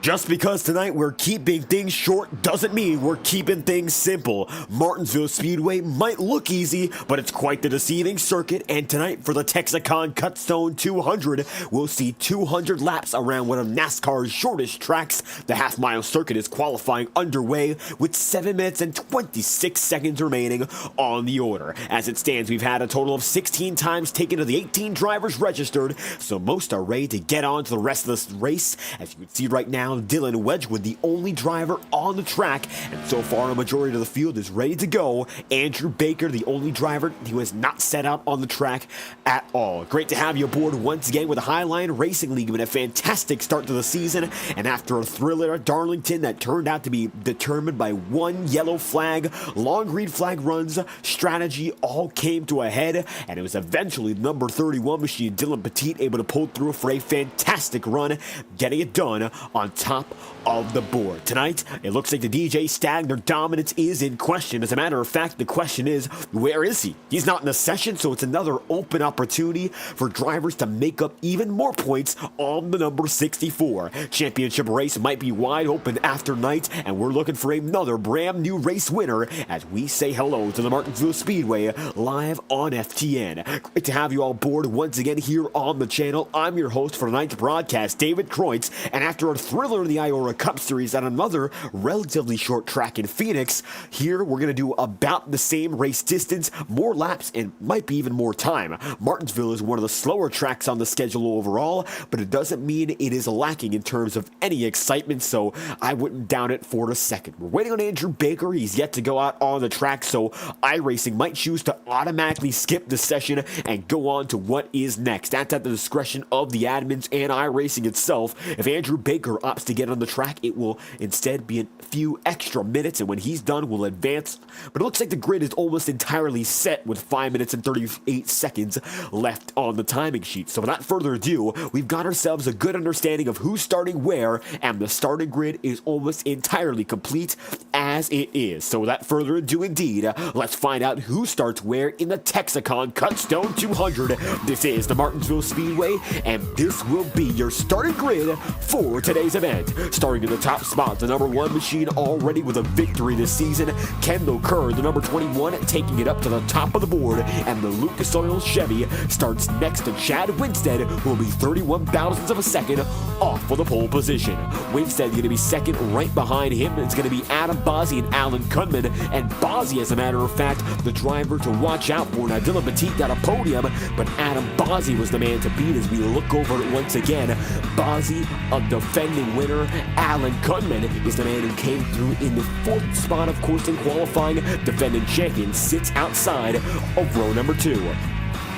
Just because tonight we're keeping things short doesn't mean we're keeping things simple. Martinsville Speedway might look easy, but it's quite the deceiving circuit, and tonight for the Tex-A-Con Cut Stone 200, we'll see 200 laps around one of NASCAR's shortest tracks. The half-mile circuit is qualifying underway with 7 minutes and 26 seconds remaining on the order. As it stands, we've had a total of 16 times taken to the 18 drivers registered, so most are ready to get on to the rest of this race. As you can see right now, Dylan Wedgwood, the only driver on the track, and so far a majority of the field is ready to go. Andrew Baker, the only driver who has not set out on the track at all. Great to have you aboard once again with the Highline Racing League with a fantastic start to the season, and after a thriller at Darlington that turned out to be determined by one yellow flag, long green flag runs, strategy all came to a head, and it was eventually number 31 machine Dylan Petit able to pull through for a fantastic run, getting it done on top of the board. Tonight, it looks like the DJ Stagner dominance is in question. As a matter of fact, the question is, where is he? He's not in the session, so it's another open opportunity for drivers to make up even more points on the number 64. Championship race might be wide open after night, and we're looking for another brand new race winner as we say hello to the Martinsville Speedway live on FTN. Great to have you all aboard once again here on the channel. I'm your host for tonight's broadcast, David Kreutz, and after a thriller in the Iora Cup Series at another relatively short track in Phoenix, here we're going to do about the same race distance, more laps, and might be even more time. Martinsville is one of the slower tracks on the schedule overall, but it doesn't mean it is lacking in terms of any excitement, so I wouldn't doubt it for a second. We're waiting on Andrew Baker. He's yet to go out on the track, so iRacing might choose to automatically skip the session and go on to what is next. That's at the discretion of the admins and iRacing itself. If Andrew Baker opts to get on the track, it will instead be a few extra minutes, and when he's done, we'll advance. But it looks like the grid is almost entirely set with 5 minutes and 38 seconds left on the timing sheet. So without further ado, we've got ourselves a good understanding of who's starting where, and the starting grid is almost entirely complete as it is. So without further ado, indeed, let's find out who starts where in the Tex-A-Con Cut Stone 200. This is the Martinsville Speedway, and this will be your starting grid for today's event. Starting in the top spot, the number 1 machine already with a victory this season, Kendall Kerr, the number 21, taking it up to the top of the board, and the Lucas Oil Chevy starts next to Chad Winstead, who will be 31 thousandths of a second off for the pole position. Winstead going to be second. Right behind him it's going to be Adam Bozzi and Alan Kunman, and Bozzi, as a matter of fact, the driver to watch out for. Now Dylan Petit got a podium, but Adam Bozzi was the man to beat as we look over it once again. Bozzi, a defending winner. Alan Kunman is the man who came through in the 4th spot, of course, in qualifying. Defending champion sits outside of row number 2.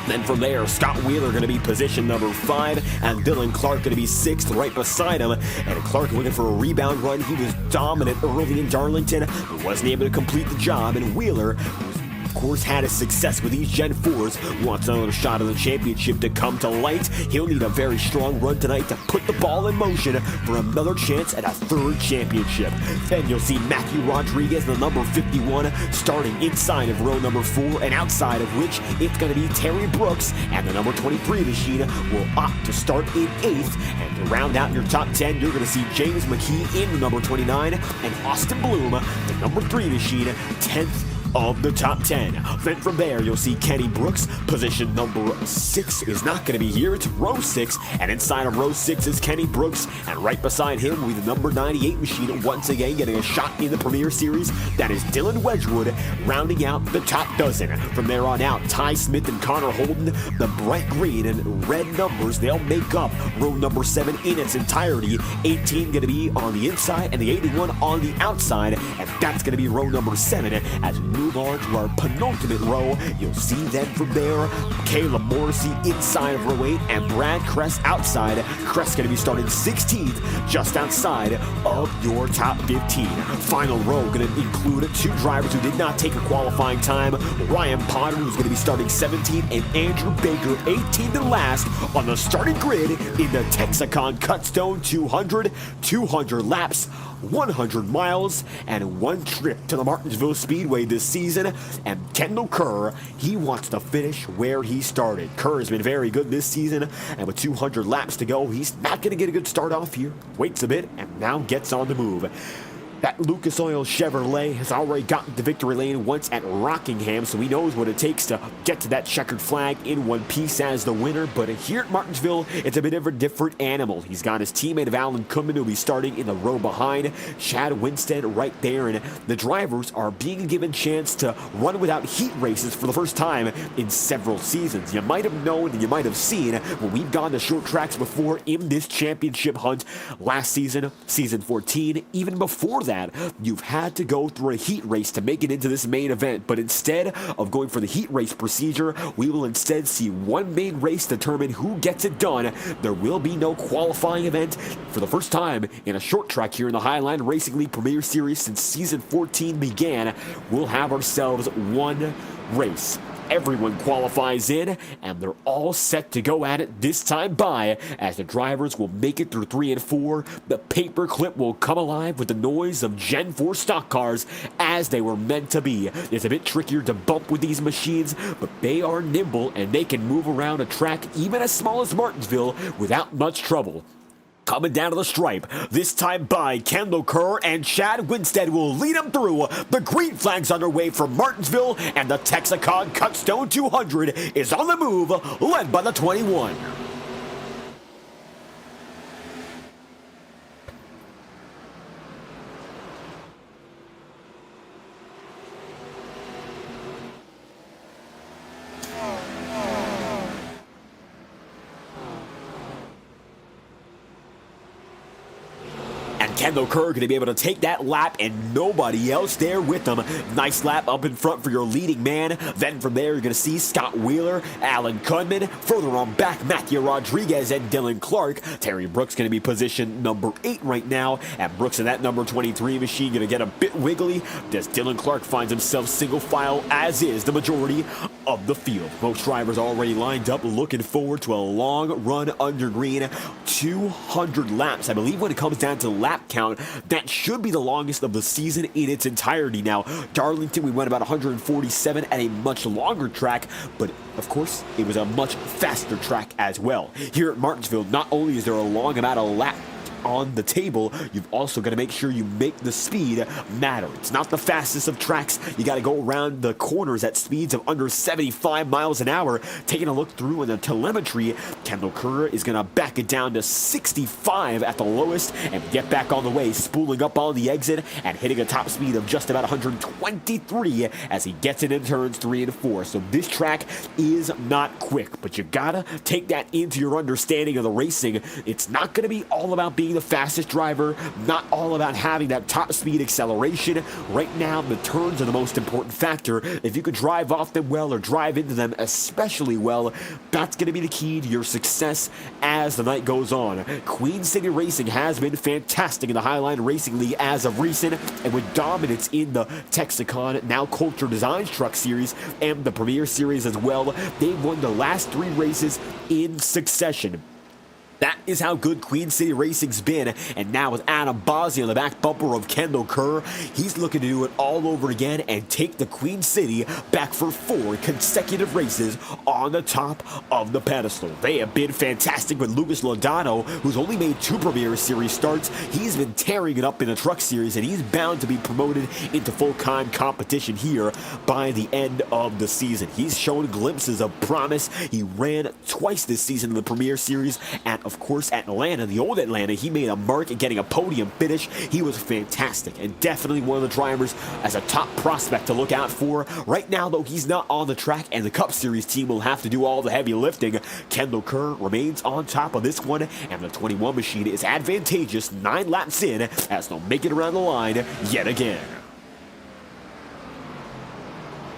Then from there, Scott Wheeler going to be position number 5, and Dylan Clark going to be 6th right beside him. And Clark looking for a rebound run. He was dominant early in Darlington, but wasn't able to complete the job. And Wheeler, who's of course had his success with these Gen 4s, wants another shot of the championship to come to light. He'll need a very strong run tonight to put the ball in motion for another chance at a 3rd championship. Then you'll see Matthew Rodriguez, the number 51, starting inside of row number 4, and outside of which it's going to be Terry Brooks, and the number 23 machine will opt to start in 8th. And to round out your top 10, you're going to see James McKee in the number 29, and Austin Bloom, the number 3 machine, 10th of the top 10. Then from there, you'll see Kenny Brooks. Position number 6 is not going to be here. It's row 6, and inside of row 6 is Kenny Brooks, and right beside him will be the number 98 machine, once again getting a shot in the Premier Series. That is Dylan Wedgwood, rounding out the top dozen. From there on out, Ty Smith and Connor Holden, the bright green and red numbers, they'll make up row number 7 in its entirety. 18 going to be on the inside, and the 81 on the outside, and that's going to be row number 7 as we move on to our penultimate row. You'll see then from there, Caleb Morrissey inside of row 8 and Brad Kress outside. Kress going to be starting 16th, just outside of your top 15. Final row going to include 2 drivers who did not take a qualifying time. Ryan Potter, who's going to be starting 17th, and Andrew Baker 18th and last on the starting grid in the Tex-A-Con Cut Stone 200 laps, 100 miles, and one trip to the Martinsville Speedway this season, and Kendall Kerr, he wants to finish where he started. Kerr has been very good this season, and with 200 laps to go, he's not going to get a good start off here. Waits a bit, and now gets on the move. That Lucas Oil Chevrolet has already gotten to victory lane once at Rockingham, so he knows what it takes to get to that checkered flag in one piece as the winner. But here at Martinsville, it's a bit of a different animal. He's got his teammate of Alan Kuhlman, who'll be starting in the row behind, Chad Winstead right there, and the drivers are being given chance to run without heat races for the first time in several seasons. You might have known and you might have seen when we've gone to short tracks before in this championship hunt last season, season 14, even before that, you've had to go through a heat race to make it into this main event. But instead of going for the heat race procedure, we will instead see one main race determine who gets it done. There will be no qualifying event for the first time in a short track here in the Highline Racing League Premier Series since season 14 began. We'll have ourselves one race. Everyone qualifies in, and they're all set to go at it this time by, as the drivers will make it through 3 and 4. The paperclip will come alive with the noise of Gen 4 stock cars as they were meant to be. It's a bit trickier to bump with these machines, but they are nimble and they can move around a track even as small as Martinsville without much trouble. Coming down to the stripe, this time by Kendall Kerr, and Chad Winstead will lead him through. The green flag's underway for Martinsville, and the Tex-A-Con Cut Stone 200 is on the move, led by the 21. Kendall Kerr going to be able to take that lap and nobody else there with him. Nice lap up in front for your leading man. Then from there, you're going to see Scott Wheeler, Alan Kuhlman. Further on back, Matthew Rodriguez and Dylan Clark. Terry Brooks going to be positioned number 8 right now. And Brooks in that number 23 machine going to get a bit wiggly as Dylan Clark finds himself single file, as is the majority of the field. Most drivers already lined up, looking forward to a long run under green. 200 laps. I believe when it comes down to lap count, that should be the longest of the season in its entirety. Now, Darlington, we went about 147 at a much longer track, but of course, it was a much faster track as well. Here at Martinsville, not only is there a long amount of lap on the table, you've also got to make sure you make the speed matter. It's not the fastest of tracks. You got to go around the corners at speeds of under 75 miles an hour. Taking a look through in the telemetry, Kendall Kerr is going to back it down to 65 at the lowest and get back on the way, spooling up on the exit and hitting a top speed of just about 123 as he gets it in turns 3 and 4. So this track is not quick, but you gotta take that into your understanding of the racing. It's not going to be all about being the fastest driver, not all about having that top speed acceleration. Right now, the turns are the most important factor. If you could drive off them well or drive into them especially well, that's going to be the key to your success as the night goes on. Queen City Racing has been fantastic in the Highline Racing League as of recent, and with dominance in the Tex-A-Con, now Culture Designs Truck Series, and the Premier Series as well. They've won the last 3 races in succession. That is how good Queen City Racing's been, and now with Adam Bossi on the back bumper of Kendall Kerr, he's looking to do it all over again and take the Queen City back for 4 consecutive races on the top of the pedestal. They have been fantastic with Lucas Lodano, who's only made 2 Premier Series starts. He's been tearing it up in the Truck Series, and he's bound to be promoted into full-time competition here by the end of the season. He's shown glimpses of promise. He ran twice this season in the Premier Series, and of course, at Atlanta, the old Atlanta, he made a mark at getting a podium finish. He was fantastic and definitely one of the drivers as a top prospect to look out for. Right now, though, he's not on the track, and the Cup Series team will have to do all the heavy lifting. Kendall Kerr remains on top of this one, and the 21 machine is advantageous 9 laps in as they'll make it around the line yet again.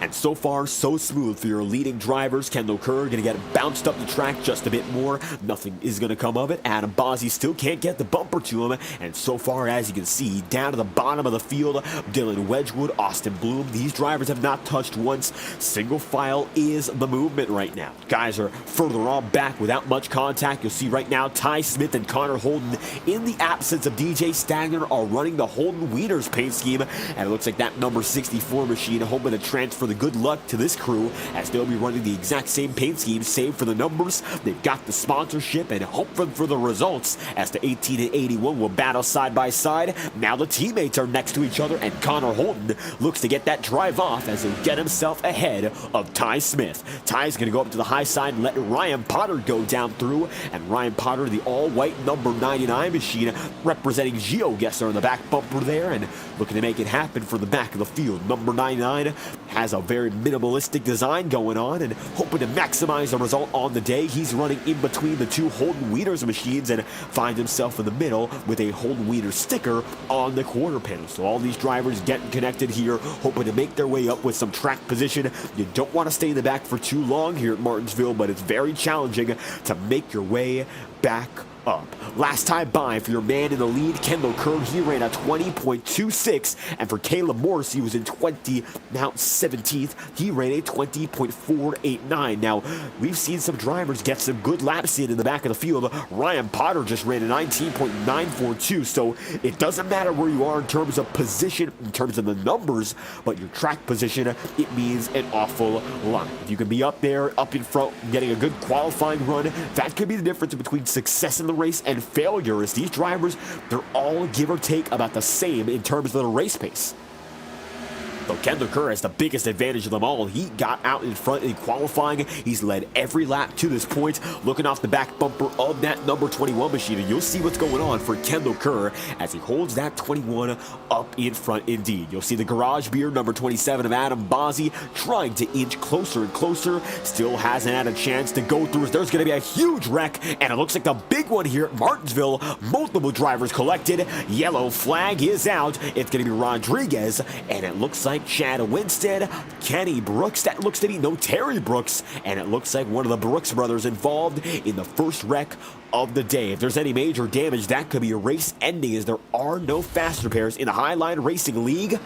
And so far, so smooth for your leading drivers. Kendall Kerr going to get bounced up the track just a bit more. Nothing is going to come of it. Adam Bozzi still can't get the bumper to him. And so far, as you can see, down to the bottom of the field, Dylan Wedgwood, Austin Bloom, these drivers have not touched once. Single file is the movement right now. Guys are further on back without much contact. You'll see right now, Ty Smith and Connor Holden, in the absence of DJ Stagner, are running the Holden Wieners paint scheme. And it looks like that number 64 machine hoping to transfer the good luck to this crew, as they'll be running the exact same paint scheme, save for the numbers. They've got the sponsorship and hoping for the results, as the 18 and 81 will battle side by side. Now the teammates are next to each other, and Connor Holden looks to get that drive off as he'll get himself ahead of Ty Smith. Ty's going to go up to the high side and let Ryan Potter go down through, and Ryan Potter, the all-white number 99 machine, representing GeoGuessr on the back bumper there, and looking to make it happen for the back of the field. Number 99 has a very minimalistic design going on and hoping to maximize the result on the day. He's running in between the two Holden Wieners machines and finds himself in the middle with a Holden Wiener sticker on the quarter panel. So all these drivers getting connected here, hoping to make their way up with some track position. You don't want to stay in the back for too long here at Martinsville, but it's very challenging to make your way back up. Last time by for your man in the lead, Kendall Kerr, he ran a 20.26, and for Caleb Morris, he was in 20, now 17th. He ran a 20.489. Now, we've seen some drivers get some good laps in the back of the field. Ryan Potter just ran a 19.942, so it doesn't matter where you are in terms of position, in terms of the numbers, but your track position, it means an awful lot. If you can be up there, up in front, getting a good qualifying run, that could be the difference between success in the race and failure, as these drivers, they're all give or take about the same in terms of the race pace. So Kendall Kerr has the biggest advantage of them all. He got out in front in qualifying. He's led every lap to this point, looking off the back bumper of that number 21 machine. And you'll see what's going on for Kendall Kerr as he holds that 21 up in front indeed. You'll see the garage beer, number 27 of Adam Bozzi, trying to inch closer and closer. Still hasn't had a chance to go through. There's going to be a huge wreck, and it looks like the big one here at Martinsville. Multiple drivers collected. Yellow flag is out. It's going to be Rodriguez, and it looks like Chad Winstead, Kenny Brooks, that looks to be no Terry Brooks, and it looks like one of the Brooks brothers involved in the first wreck of the day. If there's any major damage, that could be a race ending, as there are no faster pairs in the Highline Racing League,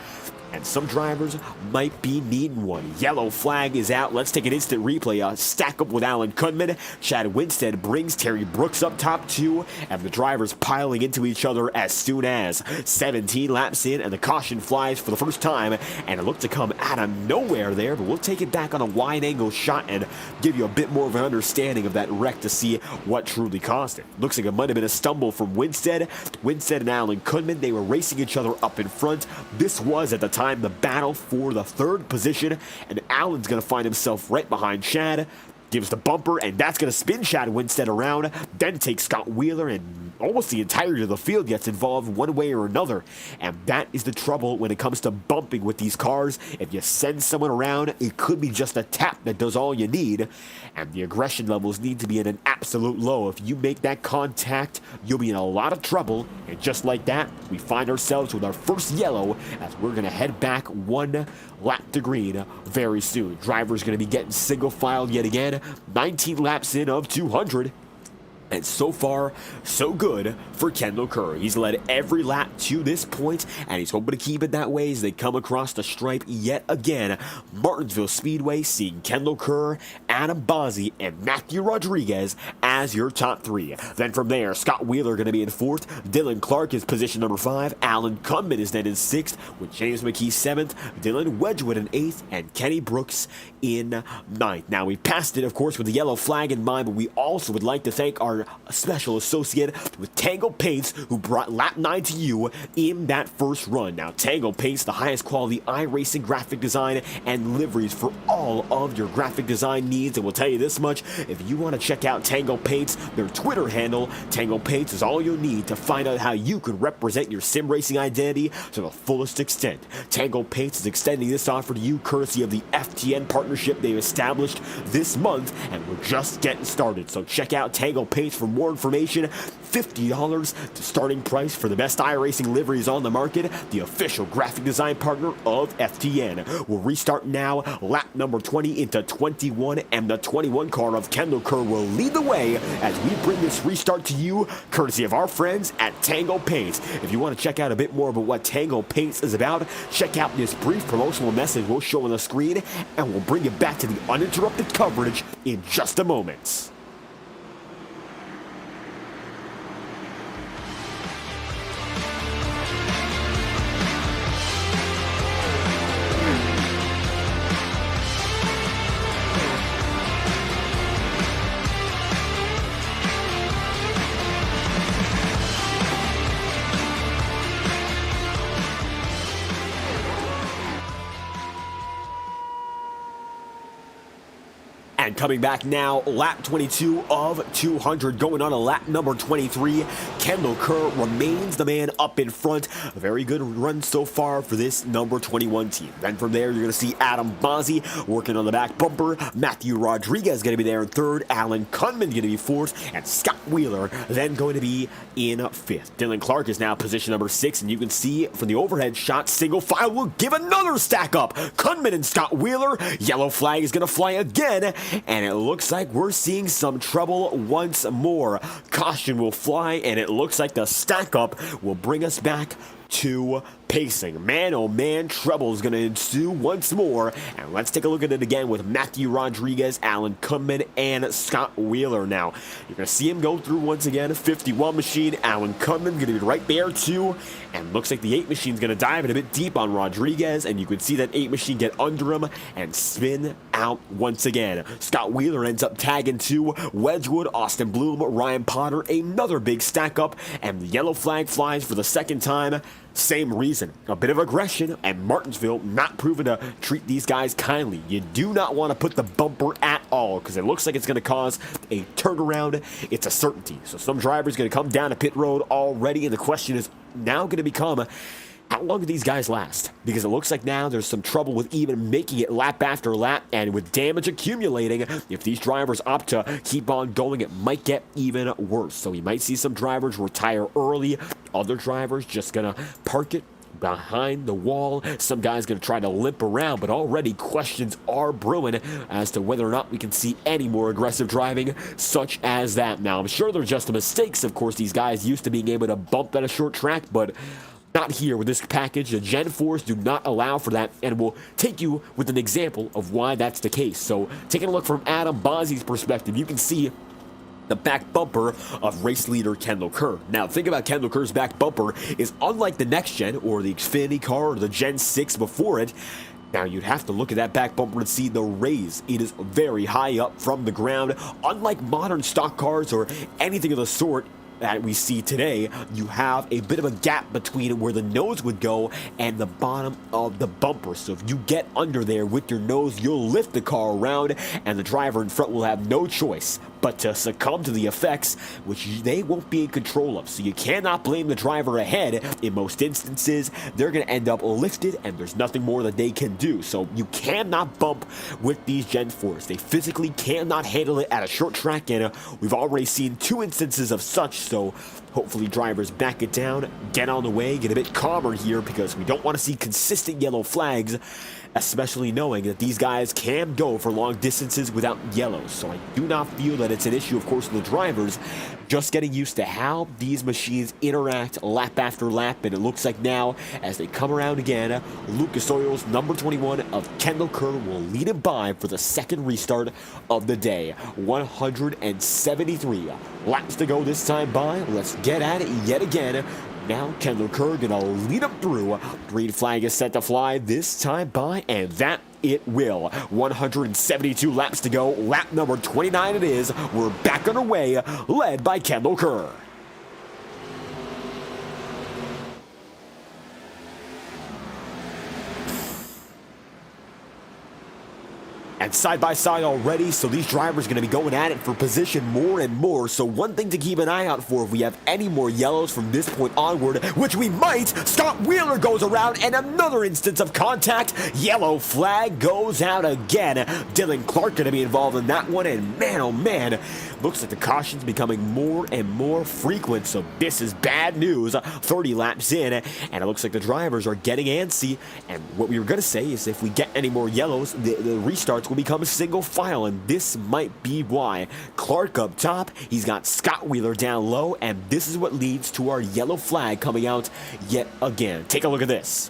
and some drivers might be needing one. Yellow flag is out. Let's take an instant replay. Stack up with Alan Kudman. Chad Winstead brings Terry Brooks up top two, and the drivers piling into each other as soon as 17 laps in, and the caution flies for the first time, and it looked to come out of nowhere there, but we'll take it back on a wide angle shot and give you a bit more of an understanding of that wreck to see what truly caused it. Looks like it might have been a stumble from Winstead. Winstead and Alan Kudman, they were racing each other up in front. This was at the time the battle for the third position, and Allen's going to find himself right behind Chad. Gives the bumper, and that's going to spin Chad Winstead around, then takes Scott Wheeler, and almost the entirety of the field gets involved one way or another. And that is the trouble when it comes to bumping with these cars. If you send someone around, it could be just a tap that does all you need, and the aggression levels need to be at an absolute low. If you make that contact, you'll be in a lot of trouble, and just like that, we find ourselves with our first yellow, as we're going to head back one lap to green very soon. Driver's going to be getting single filed yet again. 19 laps in of 200. And so far, so good for Kendall Kerr. He's led every lap to this point, and he's hoping to keep it that way as they come across the stripe yet again. Martinsville Speedway seeing Kendall Kerr, Adam Bozzi, and Matthew Rodriguez as your top three. Then from there, Scott Wheeler going to be in fourth. Dylan Clark is position number 5. Alan Kudman is then in 6th, with James McKee 7th, Dylan Wedgwood in 8th, and Kenny Brooks in 9th. Now, we passed it, of course, with the yellow flag in mind, but we also would like to thank our special associate with Tangle Paints, who brought lap 9 to you in that first run. Now, Tangle Paints, the highest quality iRacing graphic design and liveries for all of your graphic design needs. And we'll tell you this much, if you want to check out Tangle Paints, their Twitter handle, Tangle Paints, is all you'll need to find out how you could represent your sim racing identity to the fullest extent. Tangle Paints is extending this offer to you courtesy of the FTN partnership they've established this month, and we're just getting started. So check out Tangle Paints page for more information. $50 the starting price for the best iRacing liveries on the market. The official graphic design partner of FTN. We'll restart now. Lap number 20 into 21, and the 21 car of Kendall Kerr will lead the way as we bring this restart to you, courtesy of our friends at Tango Paints. If you want to check out a bit more about what Tango Paints is about, check out this brief promotional message we'll show on the screen, and we'll bring you back to the uninterrupted coverage in just a moment. And coming back now, lap 22 of 200, going on to lap number 23. Kendall Kerr remains the man up in front. A very good run so far for this number 21 team. Then from there, you're going to see Adam Bozzi working on the back bumper. Matthew Rodriguez going to be there in third. Alan Kunman going to be fourth. And Scott Wheeler then going to be in fifth. Dylan Clark is now position number 6. And you can see from the overhead shot, single file will give another stack up. Kunman and Scott Wheeler. Yellow flag is going to fly again. And it looks like we're seeing some trouble once more. Caution will fly, and it looks like the stack up will bring us back to pacing. Man, oh man, trouble is going to ensue once more. And let's take a look at it again with Matthew Rodriguez, Alan Kunman, and Scott Wheeler now. You're going to see him go through once again. A 51 machine. Alan Kunman going to be right there too. And looks like the 8 machine's going to dive in a bit deep on Rodriguez. And you can see that 8 machine get under him and spin out once again. Scott Wheeler ends up tagging too. Wedgwood, Austin Bloom, Ryan Potter, another big stack up. And the yellow flag flies for the second time. Same reason, a bit of aggression, and Martinsville not proven to treat these guys kindly. You do not want to put the bumper at all, because it looks like it's going to cause a turnaround. It's a certainty. So some drivers going to come down to pit road already, and the question is now going to become, how long do these guys last? Because it looks like now there's some trouble with even making it lap after lap, and with damage accumulating, if these drivers opt to keep on going, it might get even worse. So we might see some drivers retire early, other drivers just gonna park it behind the wall. Some guys gonna try to limp around, but already questions are brewing as to whether or not we can see any more aggressive driving such as that. Now, I'm sure they're just mistakes. Of course, these guys used to being able to bump at a short track, but not here with this package. The Gen 4s do not allow for that, and we'll take you with an example of why that's the case. So, taking a look from Adam Bozzi's perspective, you can see the back bumper of race leader Kendall Kerr. Now, think about Kendall Kerr's back bumper is unlike the Next Gen or the Xfinity car or the Gen 6 before it. Now, you'd have to look at that back bumper to see the raise. It is very high up from the ground. Unlike modern stock cars or anything of the sort that we see today, you have a bit of a gap between where the nose would go and the bottom of the bumper. So if you get under there with your nose, you'll lift the car around, and the driver in front will have no choice but to succumb to the effects, which they won't be in control of. So you cannot blame the driver ahead. In most instances, they're going to end up lifted, and there's nothing more that they can do. So you cannot bump with these Gen 4s. They physically cannot handle it at a short track, and we've already seen 2 instances of such. So hopefully drivers back it down, get on the way, get a bit calmer here, because we don't want to see consistent yellow flags, especially knowing that these guys can go for long distances without yellows. So I do not feel that it's an issue, of course, for the drivers, just getting used to how these machines interact lap after lap. And it looks like now, as they come around again, Lucas Oil's number 21 of Kendall Kerr will lead it by for the second restart of the day. 173 laps to go this time by. Let's get at it yet again. Now Kendall Kerr gonna lead up through. Green flag is set to fly this time by, and that it will. 172 laps to go. Lap number 29 it is. We're back underway, led by Kendall Kerr. And side by side already, so these drivers are going to be going at it for position more and more. So one thing to keep an eye out for if we have any more yellows from this point onward, which we might, Scott Wheeler goes around and another instance of contact. Yellow flag goes out again. Dylan Clark going to be involved in that one, and man, oh man, looks like the caution's becoming more and more frequent, so this is bad news. 30 laps in, and it looks like the drivers are getting antsy, and what we were going to say is if we get any more yellows, the restarts will become a single file, and this might be why. Clark up top, he's got Scott Wheeler down low, and this is what leads to our yellow flag coming out yet again. Take a look at this.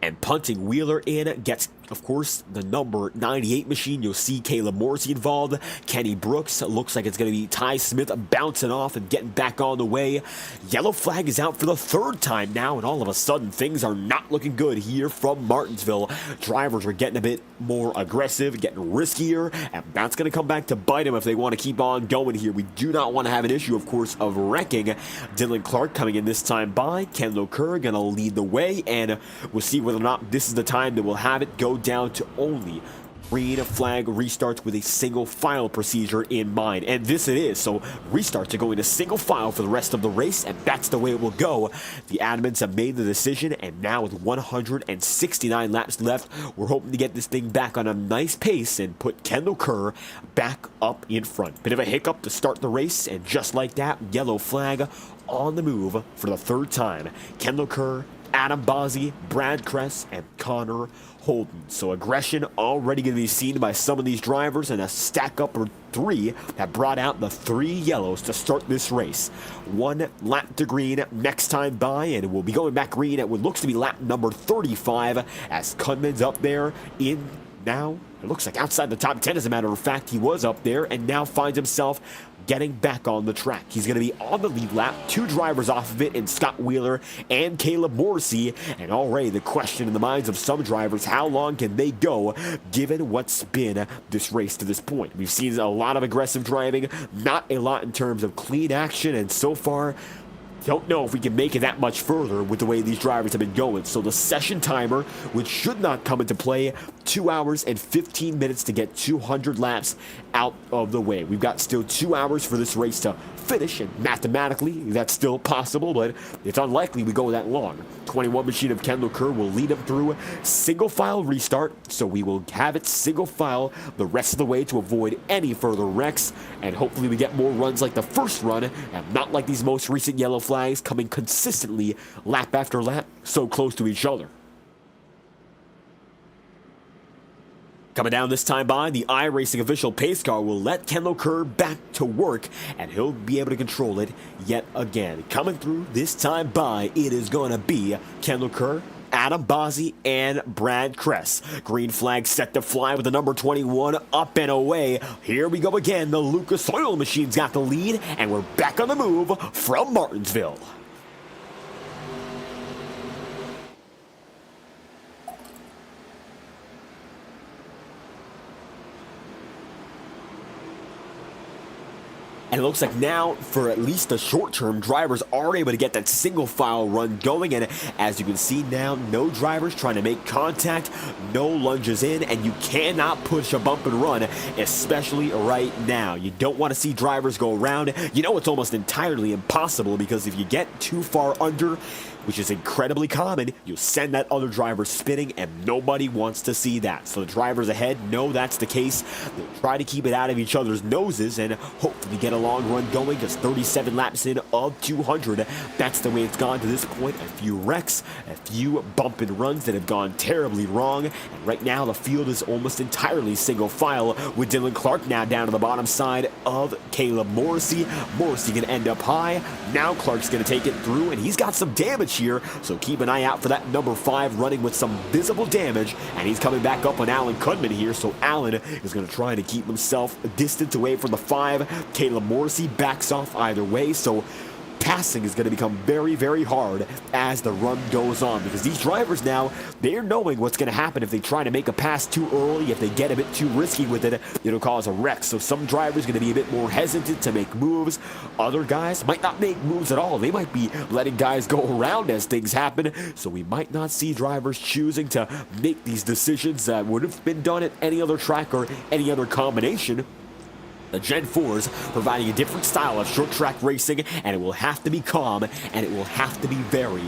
And punting Wheeler in gets, of course, the number 98 machine. You'll see Caleb Morrissey involved. Kenny Brooks. Looks like it's going to be Ty Smith bouncing off and getting back on the way. Yellow flag is out for the third time now, and all of a sudden things are not looking good here from Martinsville. Drivers are getting a bit more aggressive, getting riskier, and that's going to come back to bite them if they want to keep on going here. We do not want to have an issue, of course, of wrecking. Dylan Clark coming in this time by. Kendall Kerr going to lead the way, and we'll see whether or not this is the time that we'll have it go down to only green flag restarts with a single file procedure in mind, and this it is. So restarts are going to single file for the rest of the race, and that's the way it will go. The admins have made the decision, and now with 169 laps left, we're hoping to get this thing back on a nice pace and put Kendall Kerr back up in front. Bit of a hiccup to start the race, and just like that, yellow flag on the move for the third time. Kendall Kerr, Adam Bozzi, Brad Kress, and Connor Holden. So aggression already going to be seen by some of these drivers, and a stack up or three that brought out the 3 yellows to start this race. 1 lap to green next time by, and we'll be going back green at what looks to be lap number 35 as Cunman's up there in now. It looks like outside the top 10, as a matter of fact. He was up there and now finds himself getting back on the track. He's going to be on the lead lap, 2 drivers off of it in Scott Wheeler and Caleb Morrissey, and already the question in the minds of some drivers, how long can they go given what's been this race to this point? We've seen a lot of aggressive driving, not a lot in terms of clean action, and so far don't know if we can make it that much further with the way these drivers have been going. So the session timer, which should not come into play, 2 hours and 15 minutes to get 200 laps out of the way. We've got still 2 hours for this race to finish, and mathematically that's still possible, but it's unlikely we go that long. 21 machine of Kendall Kerr will lead him through single file restart, so we will have it single file the rest of the way to avoid any further wrecks, and hopefully we get more runs like the first run and not like these most recent yellow flags coming consistently lap after lap so close to each other. Coming down this time by, the iRacing official pace car will let Kendall Kerr back to work, and he'll be able to control it yet again. Coming through this time by, it is going to be Kendall Kerr, Adam Bozzi, and Brad Kress. Green flag set to fly with the number 21 up and away. Here we go again. The Lucas Oil Machine's got the lead, and we're back on the move from Martinsville. And it looks like now, for at least the short term, drivers are able to get that single file run going. And as you can see now, no drivers trying to make contact, no lunges in, and you cannot push a bump and run, especially right now. You don't want to see drivers go around. You know it's almost entirely impossible, because if you get too far under, which is incredibly common, you'll send that other driver spinning, and nobody wants to see that. So the drivers ahead know that's the case. They'll try to keep it out of each other's noses and hopefully get a long run going, just 37 laps in of 200. That's the way it's gone to this point. A few wrecks, a few bump and runs that have gone terribly wrong, and right now the field is almost entirely single file, with Dylan Clark now down to the bottom side of Caleb Morrissey. Morrissey gonna end up high. Now Clark's gonna take it through, and he's got some damage here, so keep an eye out for that number 5 running with some visible damage, and he's coming back up on Alan Cudman here, so Alan is going to try to keep himself a distance away from the 5. Caleb Morrissey backs off either way, so passing is going to become very, very hard as the run goes on, because these drivers now, they're knowing what's going to happen if they try to make a pass too early. If they get a bit too risky with it, it'll cause a wreck. So some drivers are going to be a bit more hesitant to make moves. Other guys might not make moves at all. They might be letting guys go around as things happen. So we might not see drivers choosing to make these decisions that would have been done at any other track or any other combination. The Gen 4s providing a different style of short track racing, and it will have to be calm, and it will have to be very,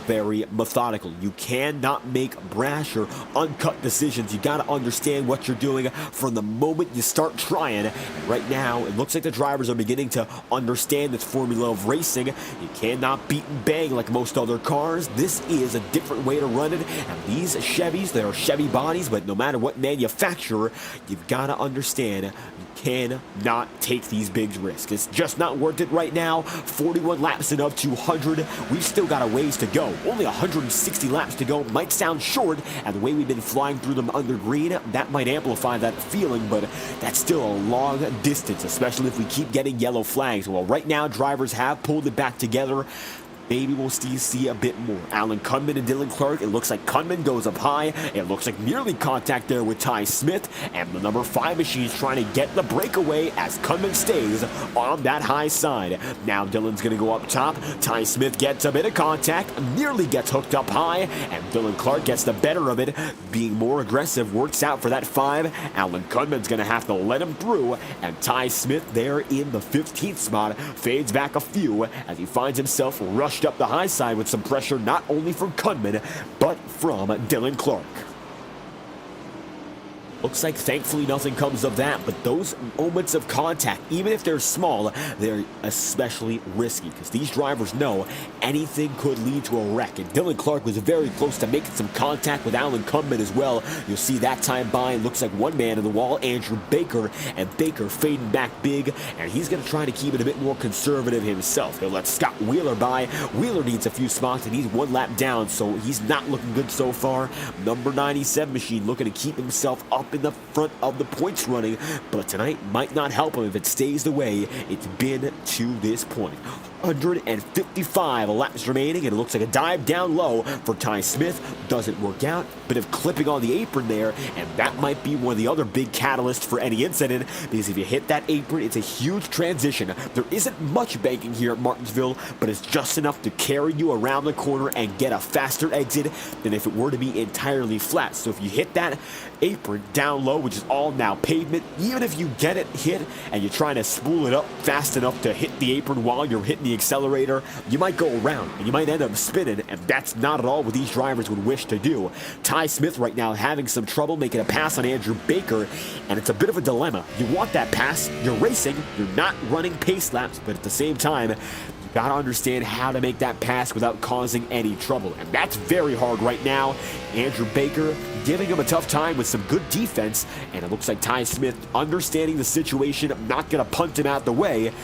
very methodical. You cannot make brash or uncut decisions. You got to understand what you're doing from the moment you start trying. And right now, it looks like the drivers are beginning to understand this formula of racing. You cannot beat and bang like most other cars. This is a different way to run it. And these Chevys, they are Chevy bodies, but no matter what manufacturer, you've got to understand you cannot take these big risks. It's just not worth it right now. 41 laps and up to 100. We've still got a ways to go. Only 160 laps to go. Might sound short, and the way we've been flying through them under green, that might amplify that feeling, but that's still a long distance, especially if we keep getting yellow flags. Well, right now, drivers have pulled it back together. Maybe we'll see a bit more. Alan Kunman and Dylan Clark. It looks like Kunman goes up high. It looks like nearly contact there with Ty Smith. And the number 5 machine's trying to get the breakaway as Kunman stays on that high side. Now Dylan's going to go up top. Ty Smith gets a bit of contact. Nearly gets hooked up high. And Dylan Clark gets the better of it. Being more aggressive works out for that 5. Alan Kunman's going to have to let him through. And Ty Smith there in the 15th spot fades back a few as he finds himself rushed up the high side with some pressure not only from Kunman but from Dylan Clark. Looks like thankfully nothing comes of that, but those moments of contact, even if they're small, they're especially risky because these drivers know anything could lead to a wreck. And Dylan Clark was very close to making some contact with Alan Kunman as well. You'll see that time by. Looks like one man in the wall, Andrew Baker, and Baker fading back big, and he's going to try to keep it a bit more conservative himself. He'll let Scott Wheeler by. Wheeler needs a few spots, and he's one lap down, so he's not looking good so far. Number 97 machine looking to keep himself up in the front of the points running, but tonight might not help him if it stays the way it's been to this point. 155 laps remaining, and it looks like a dive down low for Ty Smith. Doesn't work out. Bit of clipping on the apron there, and that might be one of the other big catalysts for any incident, because if you hit that apron, it's a huge transition. There isn't much banking here at Martinsville, but it's just enough to carry you around the corner and get a faster exit than if it were to be entirely flat. So if you hit that apron down low, which is all now pavement, even if you get it hit and you're trying to spool it up fast enough to hit the apron while you're hitting the accelerator, you might go around and you might end up spinning, and that's not at all what these drivers would wish to do. Ty Smith right now having some trouble making a pass on Andrew Baker, and it's a bit of a dilemma. You want that pass, you're racing, you're not running pace laps, but at the same time, got to understand how to make that pass without causing any trouble, and that's very hard right now. Andrew Baker giving him a tough time with some good defense, and it looks like Ty Smith understanding the situation, not going to punt him out the way, and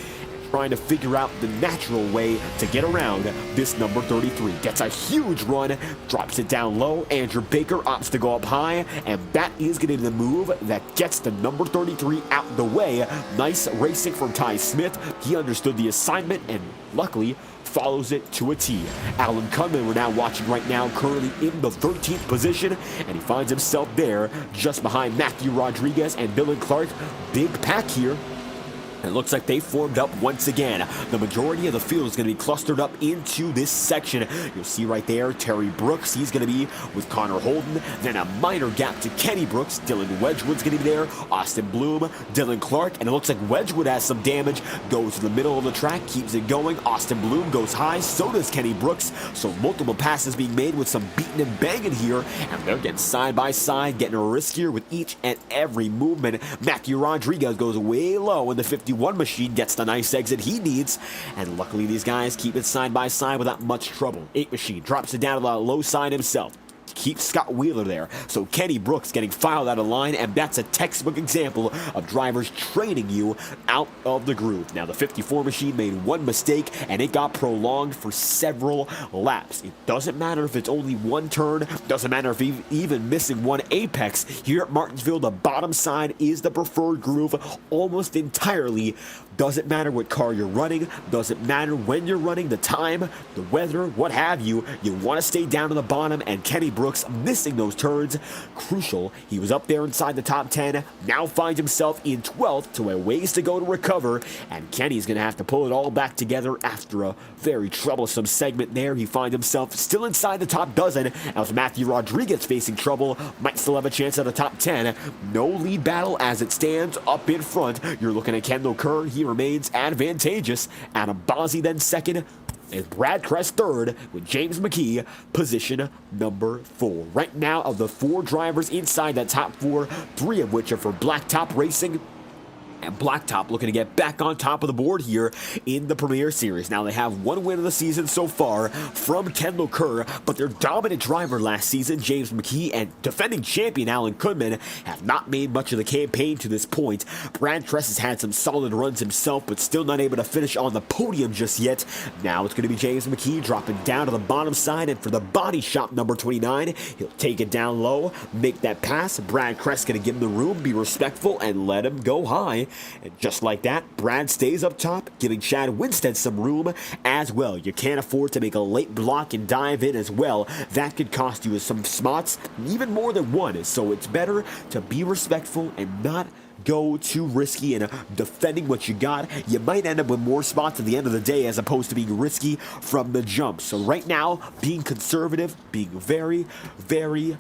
trying to figure out the natural way to get around this number 33. Gets a huge run, drops it down low. Andrew Baker opts to go up high, and that is going to be the move that gets the number 33 out the way. Nice racing from Ty Smith. He understood the assignment and luckily follows it to a T. Alan Kunman, we're now watching right now, currently in the 13th position, and he finds himself there just behind Matthew Rodriguez and Dylan Clark. Big pack here. It looks like they formed up once again. The majority of the field is going to be clustered up into this section. You'll see right there, Terry Brooks. He's going to be with Connor Holden. Then a minor gap to Kenny Brooks. Dylan Wedgwood's going to be there. Austin Bloom, Dylan Clark. And it looks like Wedgwood has some damage. Goes to the middle of the track, keeps it going. Austin Bloom goes high. So does Kenny Brooks. So multiple passes being made with some beating and banging here. And they're getting side by side, getting riskier with each and every movement. Matthew Rodriguez goes way low in the 51 machine, gets the nice exit he needs, and luckily these guys keep it side by side without much trouble. 8 machine drops it down to the low side himself. keep Scott Wheeler there. So Kenny Brooks getting filed out of line, and that's a textbook example of drivers trading you out of the groove. Now, the 54 machine made one mistake, and it got prolonged for several laps. It doesn't matter if it's only one turn, doesn't matter if even missing one apex. Here at Martinsville, the bottom side is the preferred groove almost entirely. Doesn't matter what car you're running, doesn't matter when you're running, the time, the weather, what have you. You want to stay down to the bottom, and Kenny Brooks missing those turns, crucial. He was up there inside the top 10, now finds himself in 12th, to a ways to go to recover, and Kenny's going to have to pull it all back together after a very troublesome segment there. He finds himself still inside the top dozen, as Matthew Rodriguez facing trouble, might still have a chance at the top 10. No lead battle as it stands up in front. You're looking at Kendall Kerr. He remains advantageous. Adam Bozzi then second, and Brad Kress third, with James McKee position number 4. Right now, of the 4 drivers inside that top 4, 3 of which are for Blacktop Racing, and Blacktop looking to get back on top of the board here in the Premier Series. Now, they have one win of the season so far from Kendall Kerr, but their dominant driver last season, James McKee, and defending champion Alan Goodman, have not made much of the campaign to this point. Brad Kress has had some solid runs himself, but still not able to finish on the podium just yet. Now it's going to be James McKee dropping down to the bottom side, and for the body shop number 29, he'll take it down low, make that pass. Brad Kress going to give him the room, be respectful, and let him go high. And just like that, Brad stays up top, giving Chad Winstead some room as well. You can't afford to make a late block and dive in as well. That could cost you some spots, even more than one. So it's better to be respectful and not go too risky in defending what you got. You might end up with more spots at the end of the day as opposed to being risky from the jump. So right now, being conservative, being very, very,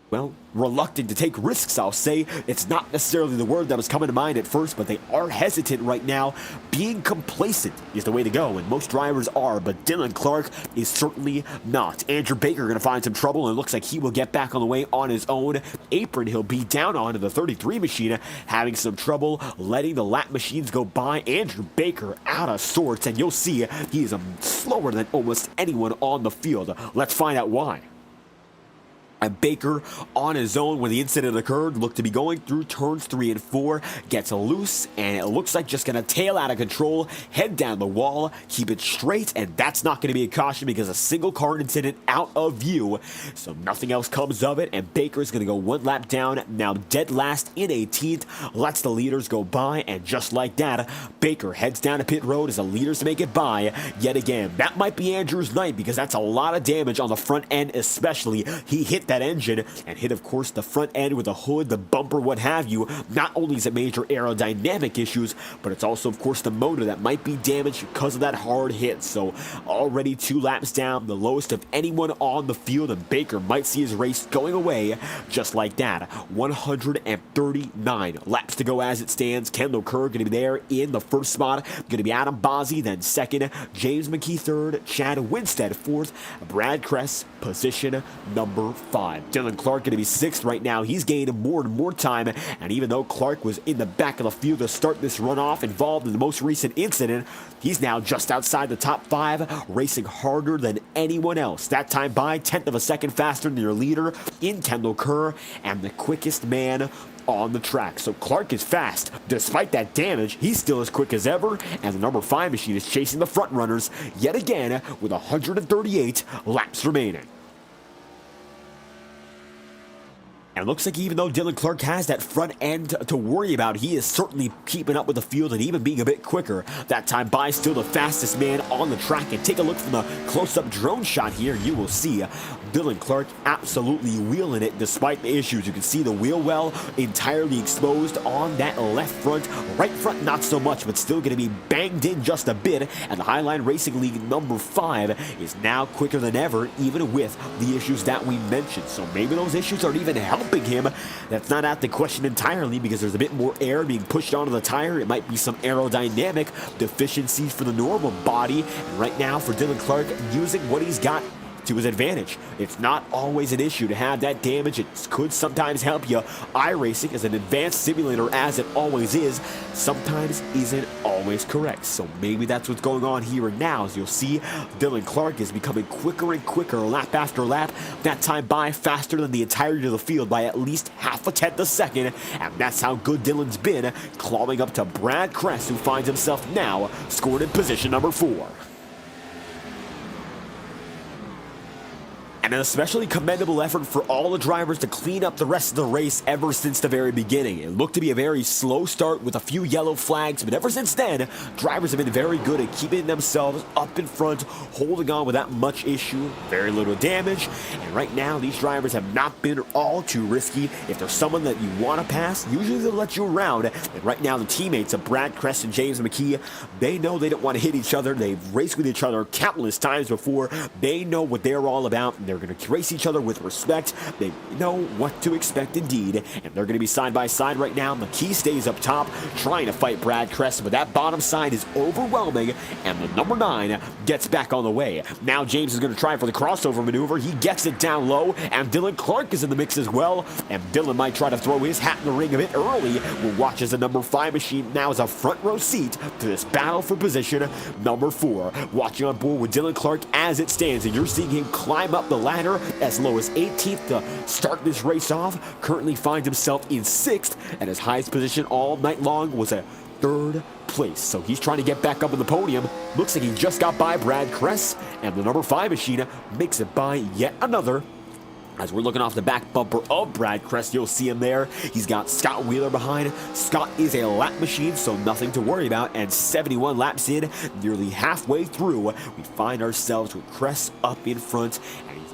well, reluctant to take risks, I'll say. It's not necessarily the word that was coming to mind at first, but they are hesitant right now. Being complacent is the way to go, and most drivers are, but Dylan Clark is certainly not. Andrew Baker going to find some trouble, and it looks like he will get back on the way on his own. Apron he'll be down on to the 33 machine, having some trouble letting the lap machines go by. Andrew Baker out of sorts, and you'll see he is slower than almost anyone on the field. Let's find out why. And Baker on his own when the incident occurred, looked to be going through turns 3 and 4, gets loose, and it looks like just going to tail out of control, head down the wall, keep it straight, and that's not going to be a caution because a single car incident out of view, so nothing else comes of it, and Baker's going to go one lap down, now dead last in 18th, lets the leaders go by, and just like that, Baker heads down to pit road as the leaders make it by yet again. That might be Andrew's night because that's a lot of damage on the front end especially. He hit that engine and hit, of course, the front end with the hood, the bumper, what have you. Not only is it major aerodynamic issues, but it's also, of course, the motor that might be damaged because of that hard hit. So already 2 laps down, the lowest of anyone on the field, and Baker might see his race going away just like that. 139 laps to go as it stands. Kendall Kerr going to be there in the first spot. Going to be Adam Bozzi, then second. James McKee third. Chad Winstead fourth. Brad Kress position number 5. Dylan Clark going to be 6th right now. He's gained more and more time, and even though Clark was in the back of the field to start this runoff involved in the most recent incident, he's now just outside the top 5, racing harder than anyone else. That time by 10th of a second faster than your leader in Kendall Kerr, and the quickest man on the track. So Clark is fast. Despite that damage, he's still as quick as ever, and the number 5 machine is chasing the front runners yet again with 138 laps remaining. And it looks like even though Dylan Clark has that front end to worry about, he is certainly keeping up with the field and even being a bit quicker. That time by still the fastest man on the track. And take a look from the close-up drone shot here. You will see Dylan Clark absolutely wheeling it despite the issues. You can see the wheel well entirely exposed on that left front. Right front not so much, but still going to be banged in just a bit. And the Highline Racing League number 5 is now quicker than ever, even with the issues that we mentioned. So maybe those issues aren't even helping him. That's not out the question entirely because there's a bit more air being pushed onto the tire. It might be some aerodynamic deficiencies for the normal body. And right now for Dylan Clark, using what he's got to his advantage. It's not always an issue to have that damage. It could sometimes help you. iRacing, as an advanced simulator as it always is, sometimes isn't always correct. So maybe that's what's going on here and now. As you'll see, Dylan Clark is becoming quicker and quicker lap after lap. That time by faster than the entirety of the field by at least half a tenth a second. And that's how good Dylan's been, clawing up to Brad Kress, who finds himself now scored in position number 4. And an especially commendable effort for all the drivers to clean up the rest of the race ever since the very beginning. It looked to be a very slow start with a few yellow flags, but ever since then, drivers have been very good at keeping themselves up in front, holding on without much issue, very little damage. And right now, these drivers have not been all too risky. If there's someone that you want to pass, usually they'll let you around. And right now, the teammates of Brad Kress and James McKee, they know they don't want to hit each other. They've raced with each other countless times before. They know what they're all about, and they're going to race each other with respect. They know what to expect indeed, and they're going to be side by side right now. McKee stays up top trying to fight Brad Kress, but that bottom side is overwhelming, and the number 9 gets back on the way. Now James is going to try for the crossover maneuver. He gets it down low, and Dylan Clark is in the mix as well, and Dylan might try to throw his hat in the ring a bit early. We'll watch as the number 5 machine now has a front row seat to this battle for position number 4. Watching on board with Dylan Clark as it stands, and you're seeing him climb up the ladder as low as 18th to start this race off. Currently finds himself in 6th, and his highest position all night long was a 3rd place. So he's trying to get back up on the podium. Looks like he just got by Brad Kress, and the number 5 machine makes it by yet another. As we're looking off the back bumper of Brad Kress, you'll see him there. He's got Scott Wheeler behind. Scott is a lap machine, so nothing to worry about. And 71 laps in, nearly halfway through, we find ourselves with Kress up in front.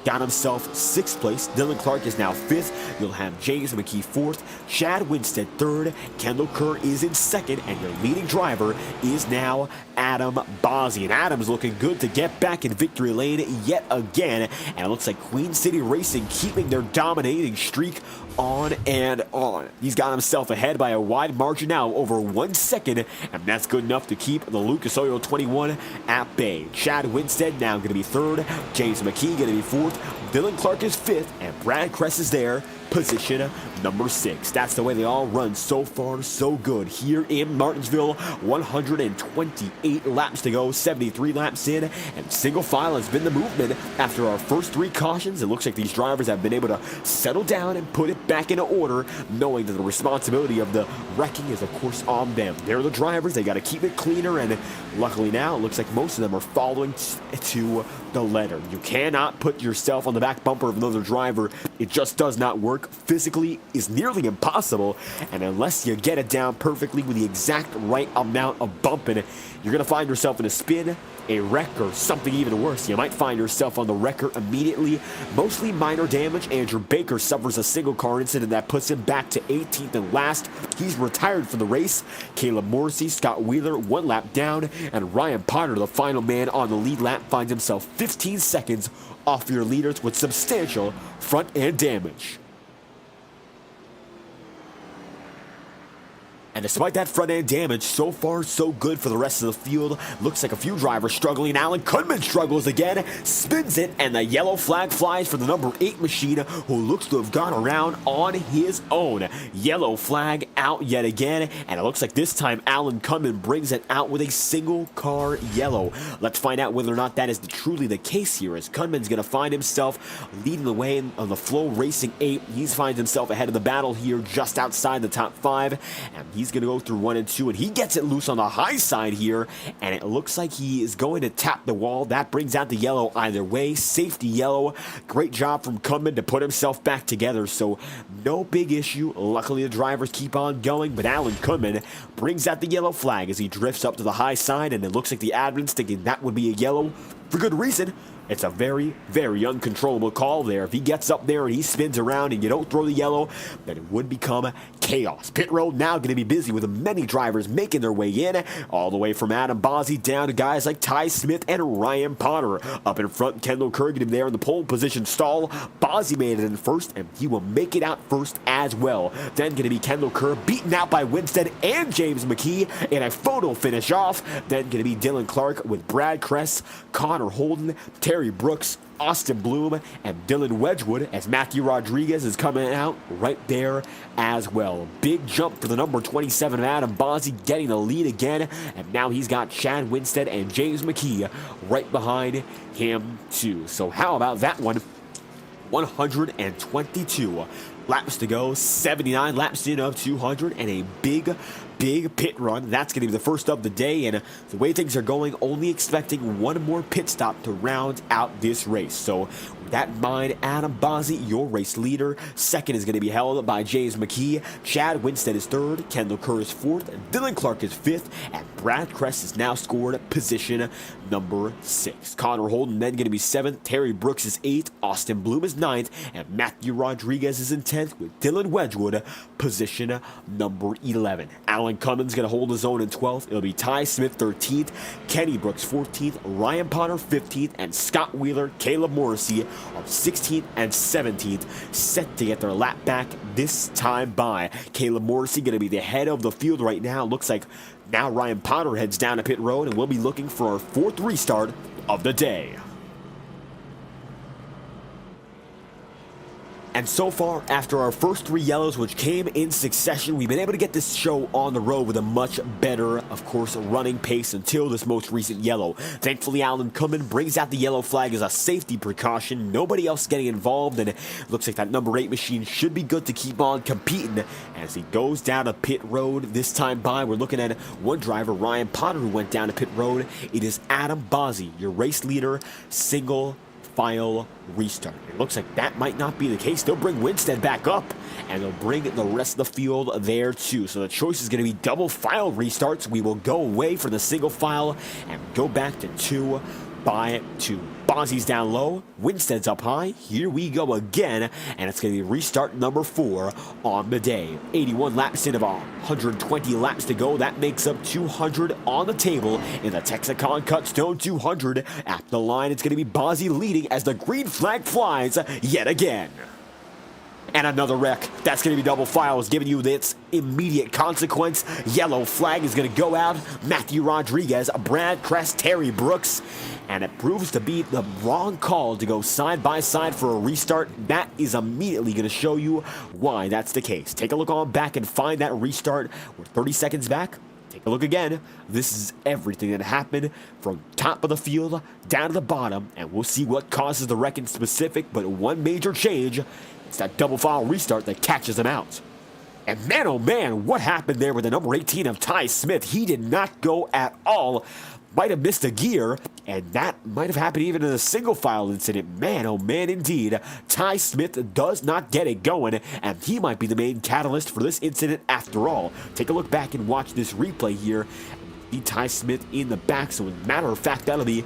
Got himself 6th place. Dylan Clark is now 5th. You'll have James McKee 4th. Chad Winstead 3rd. Kendall Kerr is in 2nd. And your leading driver is now Adam Bozzi. And Adam's looking good to get back in victory lane yet again. And it looks like Queen City Racing keeping their dominating streak on and on. He's got himself ahead by a wide margin now, over 1 second, and that's good enough to keep the Lucas Oil 21 at bay. Chad Winstead now going to be 3rd, James McKee going to be 4th, Dylan Clark is 5th, and Brad Kress is there, position number 6. That's the way they all run so far, so good here in Martinsville. 128 laps to go, 73 laps in, and single file has been the movement. After our first 3 cautions, it looks like these drivers have been able to settle down and put it back into order, knowing that the responsibility of the wrecking is, of course, on them. They're the drivers. They got to keep it cleaner, and luckily now, it looks like most of them are following to the letter. You cannot put yourself on the back bumper of another driver. It just does not work. Physically is nearly impossible, and unless you get it down perfectly with the exact right amount of bumping, you're going to find yourself in a spin, a wreck, or something even worse. You might find yourself on the wrecker immediately. Mostly minor damage. Andrew Baker suffers a single car incident that puts him back to 18th and last. He's retired for the race. Caleb Morrissey, Scott Wheeler, 1 lap down, and Ryan Potter, the final man on the lead lap, finds himself 15 seconds off your leaders with substantial front end damage. And despite that front-end damage, so far so good for the rest of the field. Looks like a few drivers struggling. Alan Kunman struggles again, spins it, and the yellow flag flies for the number 8 machine, who looks to have gone around on his own. Yellow flag out yet again, and it looks like this time Alan Kunman brings it out with a single car yellow. Let's find out whether or not that is truly the case here, as Kunman's going to find himself leading the way on the Flow Racing 8. He finds himself ahead of the battle here, just outside the top 5, and he's going to go through 1 and 2, and he gets it loose on the high side here, and it looks like he is going to tap the wall. That brings out the yellow either way. Safety yellow. Great job from Kunman to put himself back together, so no big issue. Luckily, the drivers keep on going, but Alan Kunman brings out the yellow flag as he drifts up to the high side, and it looks like the admin's thinking that would be a yellow for good reason. It's a very, very uncontrollable call there. If he gets up there and he spins around and you don't throw the yellow, then it would become chaos. Pit road now going to be busy with many drivers making their way in, all the way from Adam Bozzi down to guys like Ty Smith and Ryan Potter. Up in front, Kendall Kerr getting there in the pole position stall. Bozzi made it in first, and he will make it out first as well. Then going to be Kendall Kerr beaten out by Winstead and James McKee in a photo finish off. Then going to be Dylan Clark with Brad Kress, Connor Holden, Terry Brooks, Austin Bloom, and Dylan Wedgwood as Matthew Rodriguez is coming out right there as well. Big jump for the number 27 of Adam Bozzi getting the lead again, and now he's got Chad Winstead and James McKee right behind him too. So how about that one? 122 laps to go, 79 laps in of 200, and a big pit run. That's going to be the first of the day, and the way things are going, only expecting one more pit stop to round out this race. So with that in mind, Adam Bozzi, your race leader. Second is going to be held by James McKee. Chad Winstead is third. Kendall Kerr is fourth. Dylan Clark is fifth. And Brad Kress has now scored position number 6. Connor Holden then going to be 7th. Terry Brooks is 8th. Austin Bloom is 9th. And Matthew Rodriguez is in 10th with Dylan Wedgwood position number 11. Alan Cummins going to hold his own in 12th. It'll be Ty Smith 13th. Kenny Brooks 14th. Ryan Potter 15th. And Scott Wheeler, Caleb Morrissey are 16th and 17th, set to get their lap back this time by. Caleb Morrissey going to be the head of the field right now. Looks like now Ryan Potter heads down to pit road, and we'll be looking for our 4th restart of the day. And so far, after our first 3 yellows, which came in succession, we've been able to get this show on the road with a much better, of course, running pace until this most recent yellow. Thankfully, Alan Cummins brings out the yellow flag as a safety precaution. Nobody else getting involved, and it looks like that number 8 machine should be good to keep on competing as he goes down to pit road. This time by, we're looking at one driver, Ryan Potter, who went down to pit road. It is Adam Bozzi, your race leader, single file restart. It looks like that might not be the case. They'll bring Winstead back up, and they'll bring the rest of the field there too. So the choice is going to be double file restarts. We will go away from the single file and go back to 2 by 2. Bozzi's down low, Winstead's up high. Here we go again, and it's going to be restart number 4 on the day. 81 laps in of 120 laps to go. That makes up 200 on the table in the Tex-A-Con Cut Stone 200. At the line, it's going to be Bozzi leading as the green flag flies yet again. And another wreck. That's going to be double files, giving you this immediate consequence. Yellow flag is going to go out. Matthew Rodriguez, Brad Kress, Terry Brooks. And it proves to be the wrong call to go side by side for a restart. That is immediately going to show you why that's the case. Take a look on back and find that restart. We're 30 seconds back. Take a look again. This is everything that happened from top of the field down to the bottom. And we'll see what causes the wreck in specific. But one major change, it's that double file restart that catches them out. And man, oh man, what happened there with the number 18 of Ty Smith? He did not go at all. Might have missed a gear, and that might have happened even in a single file incident. Man, oh man, indeed. Ty Smith does not get it going, and he might be the main catalyst for this incident after all. Take a look back and watch this replay here. See Ty Smith in the back, so as a matter of fact, that'll be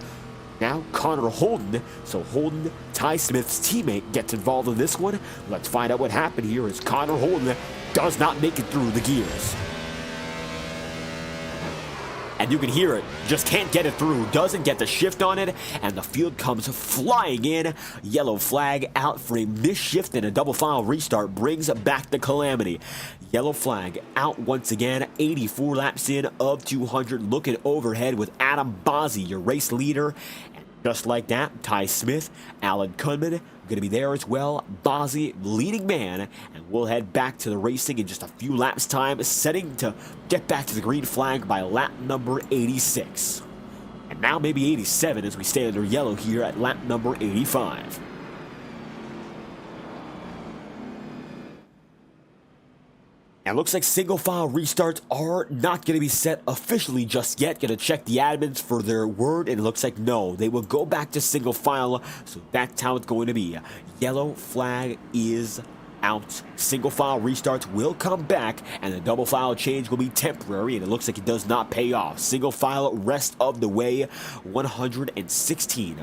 now Connor Holden. So Holden, Ty Smith's teammate, gets involved in this one. Let's find out what happened here as Connor Holden does not make it through the gears. And you can hear it, just can't get it through, doesn't get the shift on it, and the field comes flying in. Yellow flag out for a missed shift, and a double file restart brings back the calamity. Yellow flag out once again, 84 laps in of 200, looking overhead with Adam Bozzi, your race leader. And just like that, Ty Smith, Alan Cummins, going to be there as well. Bozzi, leading man, and we'll head back to the racing in just a few laps time, setting to get back to the green flag by lap number 86. And now maybe 87 as we stay under yellow here at lap number 85. And looks like single file restarts are not going to be set officially just yet. Going to check the admins for their word, and it looks like no, they will go back to single file. So that's how it's going to be. Yellow flag is out. Single file restarts will come back, and the double file change will be temporary, and it looks like it does not pay off. Single file rest of the way, 116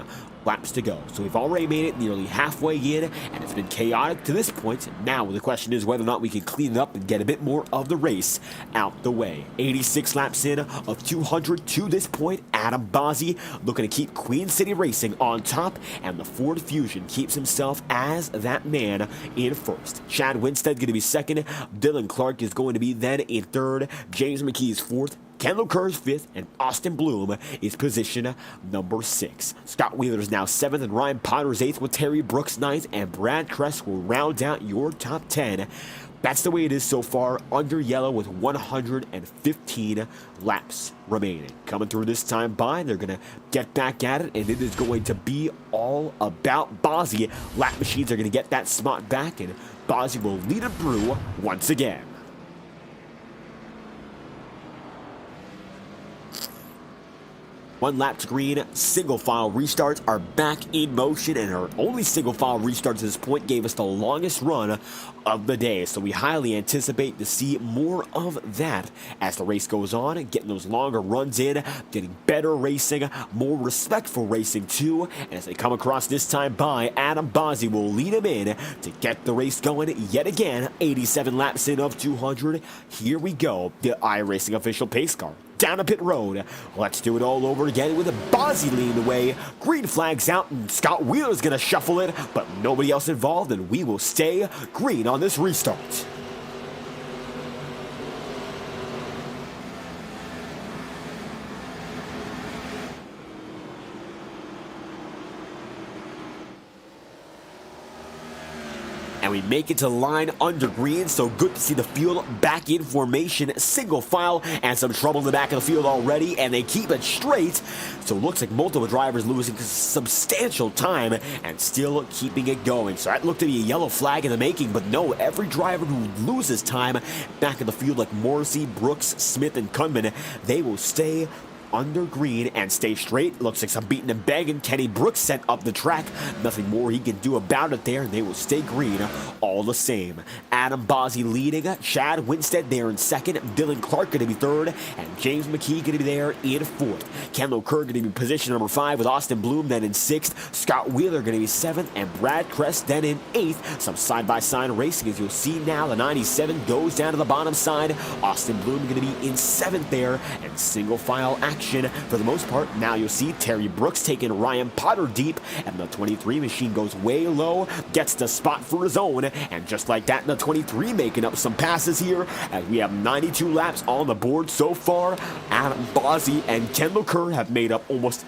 laps to go. So we've already made it nearly halfway in, and it's been chaotic to this point. Now the question is whether or not we can clean it up and get a bit more of the race out the way. 86 laps in of 200 to this point. Adam Bozzi looking to keep Queen City Racing on top, and the Ford Fusion keeps himself as that man in first. Chad Winstead going to be second. Dylan Clark is going to be then in third. James McKee is fourth. Kendall Kerr's fifth, and Austin Bloom is position number 6. Scott Wheeler is now 7th, and Ryan Potter is 8th with Terry Brooks 9th, and Brad Kress will round out your top 10. That's the way it is so far, under yellow with 115 laps remaining. Coming through this time by, they're going to get back at it, and it is going to be all about Bozzi. Lap machines are going to get that spot back, and Bozzi will lead it through once again. One lap to green, single file restarts are back in motion, and our only single file restarts at this point gave us the longest run of the day. So we highly anticipate to see more of that as the race goes on, getting those longer runs in, getting better racing, more respectful racing too. And as they come across this time by, Adam Bozzi will lead him in to get the race going yet again. 87 laps in of 200. Here we go, the iRacing official pace car down a pit road. Let's do it all over again with a Bozzi leading the way. Green flag's out, and Scott Wheeler's gonna shuffle it, but nobody else involved, and we will stay green on this restart. And we make it to the line under green, so good to see the field back in formation. Single file, and some trouble in the back of the field already, and they keep it straight. So it looks like multiple drivers losing substantial time and still keeping it going. So that looked to be a yellow flag in the making, but no, every driver who loses time back in the field, like Morrissey, Brooks, Smith, and Kunman, they will stay under green and stay straight. Looks like some beating and begging. Kenny Brooks sent up the track. Nothing more he can do about it there, and they will stay green all the same. Adam Bozzi leading. Chad Winstead there in second. Dylan Clark going to be third, and James McKee going to be there in fourth. Kendall Kerr going to be position number 5 with Austin Bloom then in 6th. Scott Wheeler going to be 7th, and Brad Kress then in 8th. Some side-by-side racing, as you'll see now. The 97 goes down to the bottom side. Austin Bloom going to be in 7th there, and single file action for the most part. Now you'll see Terry Brooks taking Ryan Potter deep, and the 23 machine goes way low, gets the spot for his own, and just like that, the 23 making up some passes here, as we have 92 laps on the board so far. Adam Bozzi and Kendall Kerr have made up almost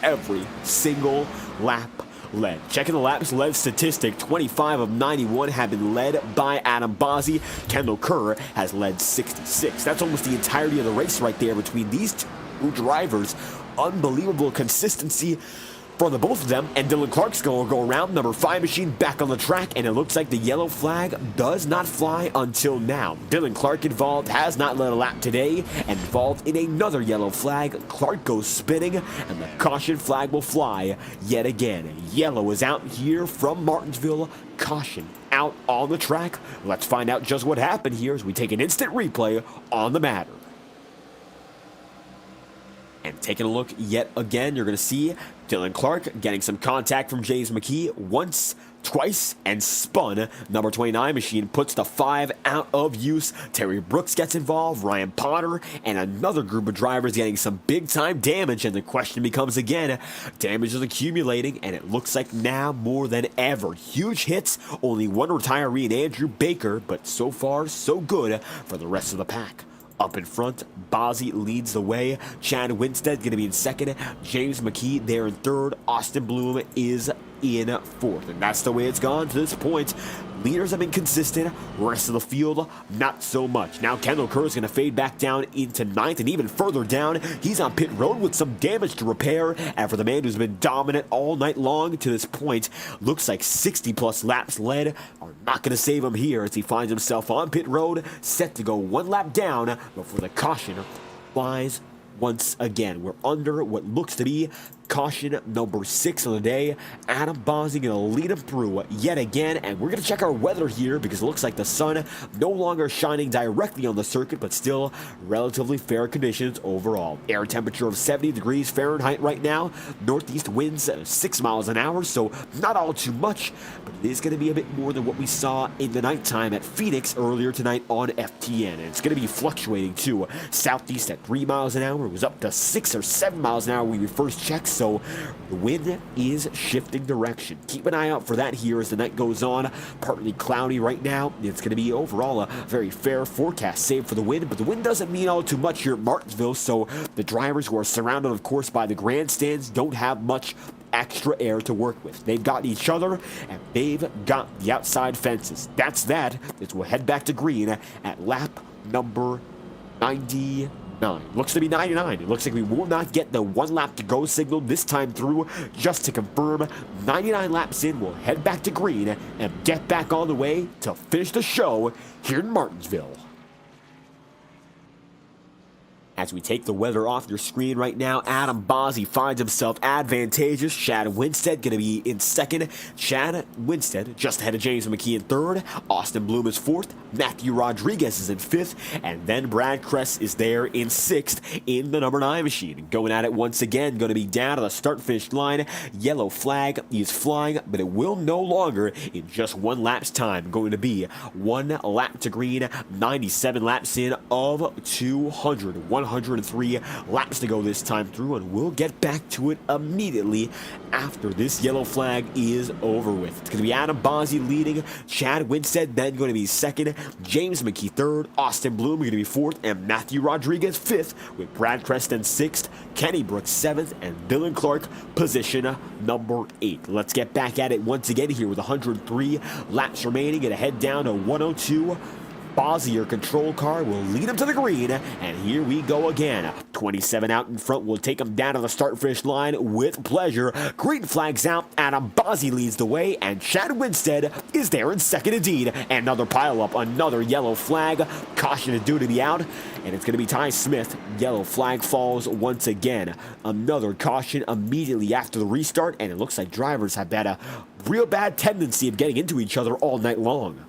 every single lap led. Checking the laps led statistic, 25 of 91 have been led by Adam Bozzi. Kendall Kerr has led 66. That's almost the entirety of the race right there between these two drivers. Unbelievable consistency for the both of them, and Dylan Clark's going to go around. Number 5 machine back on the track, and it looks like the yellow flag does not fly until now. Dylan Clark involved, has not led a lap today, and involved in another yellow flag. Clark goes spinning, and the caution flag will fly yet again. Yellow is out here from Martinsville. Caution out on the track. Let's find out just what happened here as we take an instant replay on the matter. And taking a look yet again, you're going to see Dylan Clark getting some contact from James McKee once, twice, and spun. Number 29 machine puts the 5 out of use. Terry Brooks gets involved, Ryan Potter, and another group of drivers getting some big-time damage. And the question becomes again, damage is accumulating, and it looks like now more than ever. Huge hits, only one retiree in Andrew Baker, but so far, so good for the rest of the pack. Up in front, Bozzi leads the way. Chad Winstead going to be in second. James McKee there in third. Austin Bloom is in fourth. And that's the way it's gone to this point. Leaders have been consistent. Rest of the field, not so much. Now Kendall Kerr is going to fade back down into 9th, and even further down, he's on pit road with some damage to repair. And for the man who's been dominant all night long to this point, looks like 60-plus laps led are not going to save him here as he finds himself on pit road, set to go one lap down before the caution flies once again. We're under what looks to be caution number 6 on the day. Adam Bossi going to lead him through yet again, and we're going to check our weather here because it looks like the sun no longer shining directly on the circuit, but still relatively fair conditions overall. Air temperature of 70 degrees Fahrenheit right now. Northeast winds 6 miles an hour, so not all too much, but it is going to be a bit more than what we saw in the nighttime at Phoenix earlier tonight on FTN. And it's going to be fluctuating too. Southeast at 3 miles an hour. It was up to 6 or 7 miles an hour when we first checked, so the wind is shifting direction. Keep an eye out for that here as the night goes on. Partly cloudy right now. It's going to be overall a very fair forecast, save for the wind, but the wind doesn't mean all too much here at Martinsville, so the drivers who are surrounded, of course, by the grandstands don't have much extra air to work with. They've got each other, and they've got the outside fences. That's that. As we'll head back to green at lap number 99. Looks to be 99. It looks like we will not get the 1 lap to go signal this time through. Just to confirm, 99 laps in, we'll head back to green and get back on the way to finish the show here in Martinsville. As we take the weather off your screen right now, Adam Bossi finds himself advantageous. Chad Winstead going to be in second. Chad Winstead just ahead of James McKee in third. Austin Bloom is fourth. Matthew Rodriguez is in fifth. And then Brad Kress is there in sixth in the number 9 machine. Going at it once again, going to be down to the start-finish line. Yellow flag is flying, but it will no longer in just 1 lap's time. Going to be 1 lap to green, 97 laps in of 200. 103 laps to go this time through, and we'll get back to it immediately after this yellow flag is over with. It's going to be Adam Bossi leading, Chad Winstead then going to be second, James McKee third, Austin Bloom going to be fourth, and Matthew Rodriguez fifth, with Brad Creston sixth, Kenny Brooks seventh, and Dylan Clark position number 8. Let's get back at it once again here with 103 laps remaining. Gonna head down to 102. Bossi, your control car, will lead him to the green, and here we go again. 27 out in front will take him down to the start-finish line with pleasure. Green flag's out, Adam Bossi leads the way, and Chad Winstead is there in second indeed. Another pile-up, another yellow flag. Caution is due to be out, and it's going to be Ty Smith. Yellow flag falls once again. Another caution immediately after the restart, and it looks like drivers have had a real bad tendency of getting into each other all night long.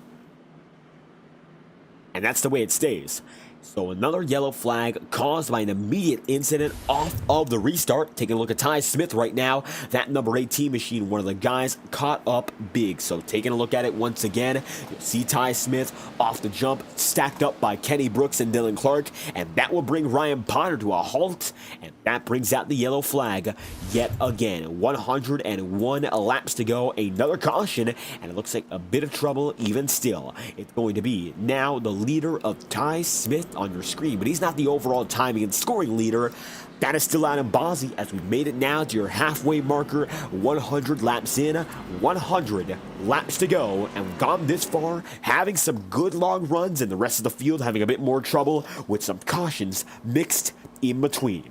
And that's the way it stays. So another yellow flag caused by an immediate incident off of the restart. Taking a look at Ty Smith right now. That number 18 machine, one of the guys caught up big. So taking a look at it once again, you'll see Ty Smith off the jump, stacked up by Kenny Brooks and Dylan Clark. And that will bring Ryan Potter to a halt. And that brings out the yellow flag yet again. 101 laps to go. Another caution. And it looks like a bit of trouble even still. It's going to be now the leader of Ty Smith on your screen, but he's not the overall timing and scoring leader. That is still Adam Bossi, as we've made it now to your halfway marker. 100 laps in, 100 laps to go, and we've gone this far, having some good long runs, and the rest of the field having a bit more trouble with some cautions mixed in between.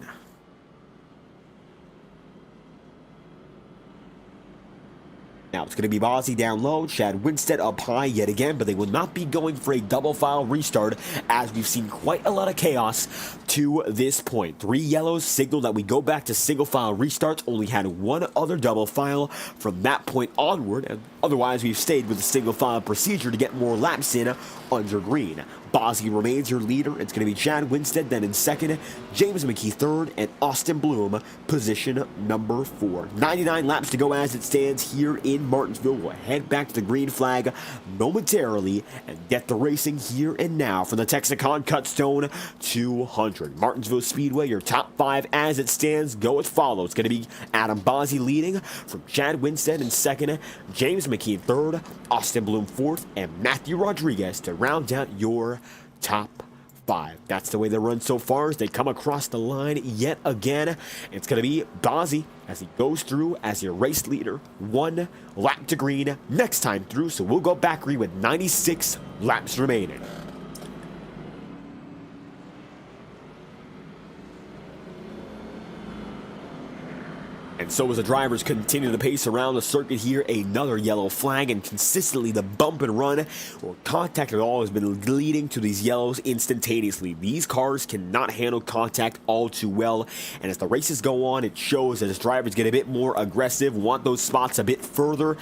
Now it's going to be Bossi down low, Chad Winstead up high yet again, but they will not be going for a double file restart, as we've seen quite a lot of chaos to this point. 3 yellows signal that we go back to single file restarts. Only had 1 other double file from that point onward, and otherwise we've stayed with the single file procedure to get more laps in under green. Bossi remains your leader. It's going to be Chad Winstead then in second, James McKee third, and Austin Bloom position number 4. 99 laps to go as it stands here in Martinsville. We'll head back to the green flag momentarily and get the racing here and now for the Tex-A-Con Cut Stone 200. Martinsville Speedway, your top 5 as it stands go as follows. It's going to be Adam Bossi leading from Chad Winstead in second, James McKee third, Austin Bloom fourth, and Matthew Rodriguez to round out your top 5. That's the way they run so far as they come across the line yet again. It's going to be Bossi as he goes through as your race leader. 1 lap to green next time through, so we'll go back green with 96 laps remaining. And so as the drivers continue to pace around the circuit here, another yellow flag, and consistently the bump and run or contact at all has been leading to these yellows instantaneously. These cars cannot handle contact all too well, and as the races go on, it shows that as drivers get a bit more aggressive, want those spots a bit further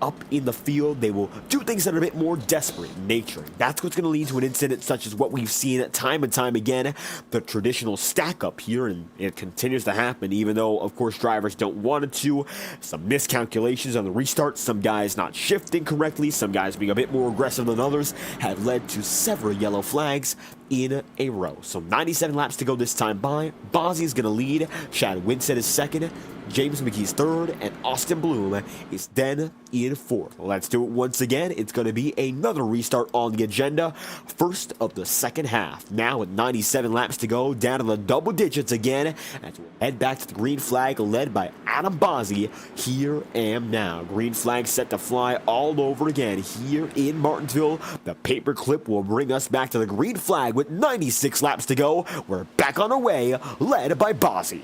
up in the field, they will do things that are a bit more desperate in nature. That's what's going to lead to an incident such as what we've seen time and time again, the traditional stack up here, and it continues to happen even though, of course, drivers don't want it to. Some miscalculations on the restart, some guys not shifting correctly, some guys being a bit more aggressive than others, have led to several yellow flags in a row. So 97 laps to go this time by. Bozzy is going to lead, Chad Winstead is second, James McKee's third, and Austin Bloom is then in fourth. Let's do it once again. It's going to be another restart on the agenda, first of the second half. Now with 97 laps to go, down to the double digits again, as we head back to the green flag led by Adam Bozzy. Here and now. Green flag set to fly all over again here in Martinsville. The paperclip will bring us back to the green flag with 96 laps to go. We're back on our way, led by Bozzy.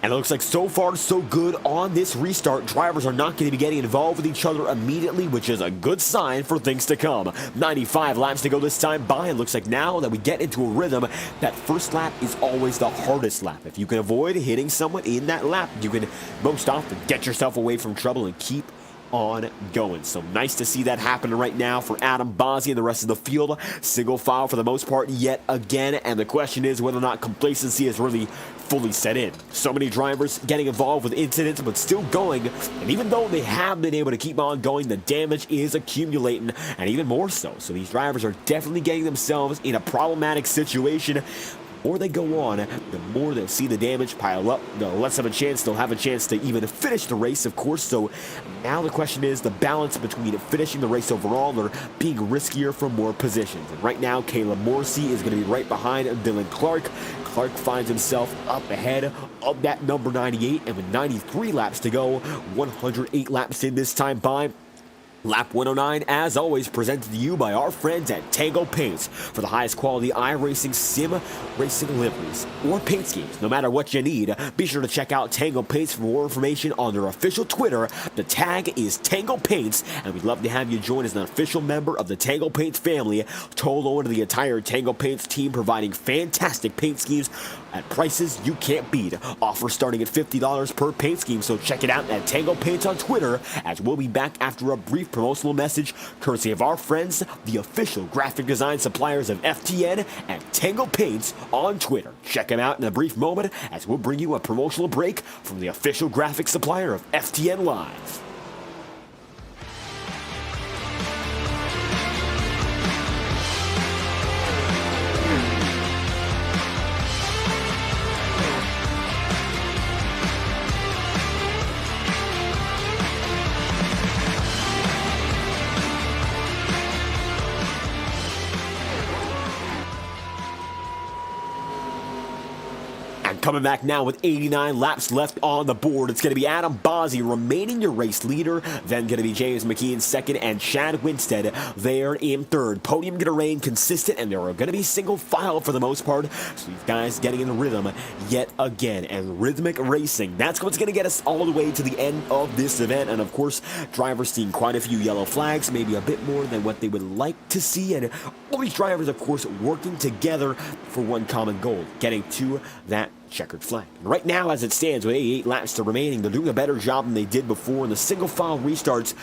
And it looks like so far so good on this restart. Drivers are not going to be getting involved with each other immediately, which is a good sign for things to come. 95 laps to go this time by. It looks like now that we get into a rhythm, that first lap is always the hardest lap. If you can avoid hitting someone in that lap, you can most often get yourself away from trouble and keep on going. So nice to see that happen right now for Adam Bozzy and the rest of the field. Single file for the most part yet again, and the question is whether or not complacency is really fully set in. So many drivers getting involved with incidents but still going, and even though they have been able to keep on going, the damage is accumulating, and even more so. So these drivers are definitely getting themselves in a problematic situation. The more they go on, the more they'll see the damage pile up, the less of a chance they'll have a chance to even finish the race, of course. So now the question is the balance between finishing the race overall or being riskier for more positions. And right now, Caleb Morrissey is going to be right behind Dylan Clark. Clark finds himself up ahead of that number 98, and with 93 laps to go, 108 laps in this time by. Lap 109, as always, presented to you by our friends at Tango Paints for the highest quality iRacing sim racing liveries or paint schemes. No matter what you need, be sure to check out Tango Paints for more information on their official Twitter. The tag is Tango Paints, and we'd love to have you join as an official member of the Tango Paints family. Total to the entire Tango Paints team, providing fantastic paint schemes at prices you can't beat. Offer starting at $50 per paint scheme, so check it out at Tango Paints on Twitter, as we'll be back after a brief promotional message courtesy of our friends, the official graphic design suppliers of FTN and Tango Paints on Twitter. Check them out in a brief moment as we'll bring you a promotional break from the official graphic supplier of FTN Live. Coming back now with 89 laps left on the board, it's going to be Adam Bozzy remaining your race leader, then going to be James McKee in second, and Chad Winstead there in third. Podium going to reign consistent, and there are going to be single file for the most part, so these guys getting in the rhythm yet again. And rhythmic racing, that's what's going to get us all the way to the end of this event. And of course, drivers seeing quite a few yellow flags, maybe a bit more than what they would like to see, and all these drivers, of course, working together for one common goal, getting to that checkered flag. And right now, as it stands with 88 laps to remaining, they're doing a better job than they did before in the single file restarts.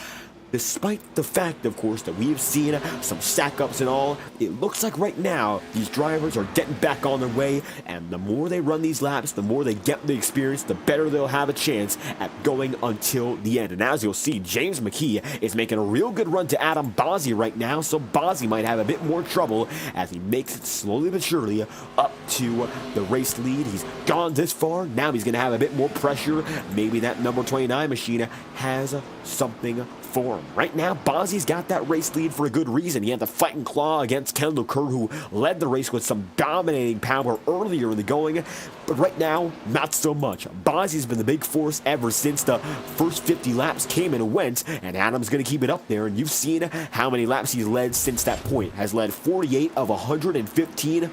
Despite the fact, of course, that we have seen some stack-ups and all, it looks like right now these drivers are getting back on their way, and the more they run these laps, the more they get the experience, the better they'll have a chance at going until the end. And as you'll see, James McKee is making a real good run to Adam Bozzy right now, so Bozzy might have a bit more trouble as he makes it slowly but surely up to the race lead. He's gone this far, now he's going to have a bit more pressure. Maybe that number 29 machine has something for him. right now, Bozzy's got that race lead for a good reason. He had the fight and claw against Kendall Kerr, who led the race with some dominating power earlier in the going, but right now, not so much. Bozzy's been the big force ever since the first 50 laps came and went, and Adam's going to keep it up there, and you've seen how many laps he's led since that point. Has led 48 of 115.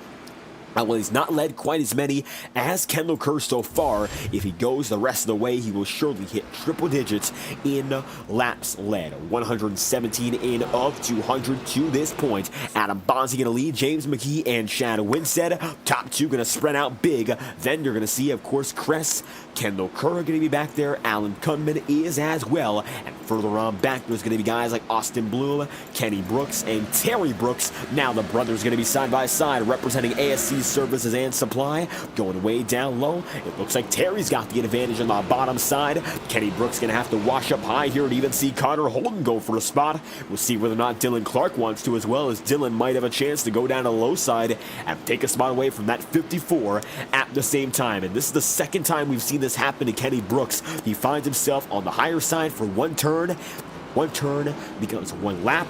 Well, he's not led quite as many as Kendall Kerr so far. If he goes the rest of the way, he will surely hit triple digits in laps led. 117 in of 200 to this point. Adam Bozzi going to lead, James McKee and Chad Winstead. Top two going to spread out big. Then you're going to see, of course, Kress, Kendall Kerr are going to be back there. Alan Kunman is as well. And further on back, there's going to be guys like Austin Bloom, Kenny Brooks, and Terry Brooks. Now the brothers going to be side by side representing ASC Services and Supply. Going way down low. It looks like Terry's got the advantage on the bottom side. Kenny Brooks going to have to wash up high here and even see Connor Holden go for a spot. We'll see whether or not Dylan Clark wants to, as well as Dylan might have a chance to go down to the low side and take a spot away from that 54 at the same time. And this is the second time we've seen this happen to Kenny Brooks. He finds himself on the higher side for one turn becomes one lap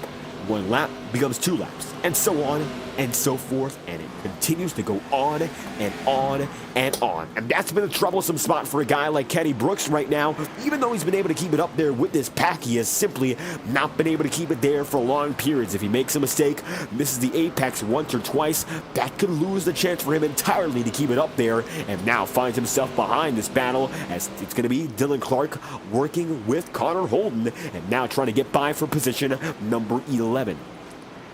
becomes 2 laps, and so on and so forth, and it continues to go on and on and on. And that's been a troublesome spot for a guy like Kenny Brooks right now. Even though he's been able to keep it up there with this pack, he has simply not been able to keep it there for long periods. If he makes a mistake, misses the apex once or twice, that could lose the chance for him entirely to keep it up there, and now finds himself behind this battle, as it's going to be Dylan Clark working with Connor Holden, and now trying to get by for position number 11.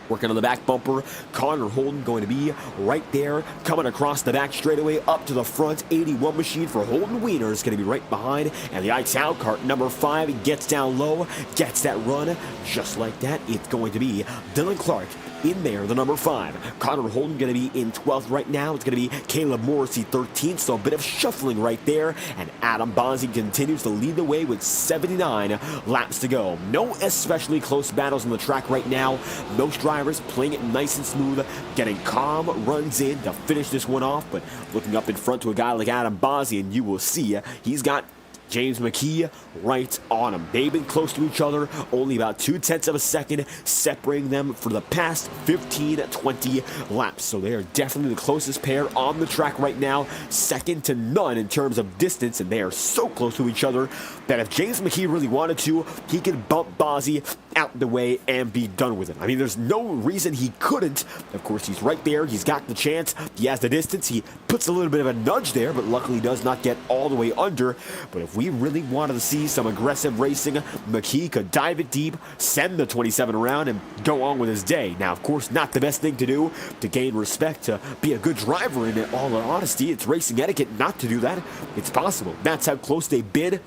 Working on the back bumper, Connor Holden going to be right there, coming across the back straightaway up to the front. 81 machine for Holden Wiener is going to be right behind, and the Ital cart number 5 gets down low, gets that run, just like that. It's going to be Dylan Clark in there, the number 5. Connor Holden going to be in 12th right now. It's going to be Caleb Morrissey 13th, so a bit of shuffling right there, and Adam Bonzi continues to lead the way with 79 laps to go. No especially close battles on the track right now. Most drivers playing it nice and smooth, getting calm runs in to finish this one off, but looking up in front to a guy like Adam Bonzi, and you will see he's got James McKee right on him. They've been close to each other, only about 0.2 of a second separating them for the past 15-20 laps. So they are definitely the closest pair on the track right now, second to none in terms of distance, and they are so close to each other that if James McKee really wanted to, he could bump Bozzy out the way and be done with it. I mean, there's no reason he couldn't. Of course, he's right there. He's got the chance. He has the distance. He puts a little bit of a nudge there, but luckily does not get all the way under. But if we really wanted to see some aggressive racing, McKee could dive it deep, send the 27 around, and go on with his day. Now, of course, not the best thing to do to gain respect, to be a good driver, and in all honesty, it's racing etiquette not to do that. It's possible. That's how close they've been.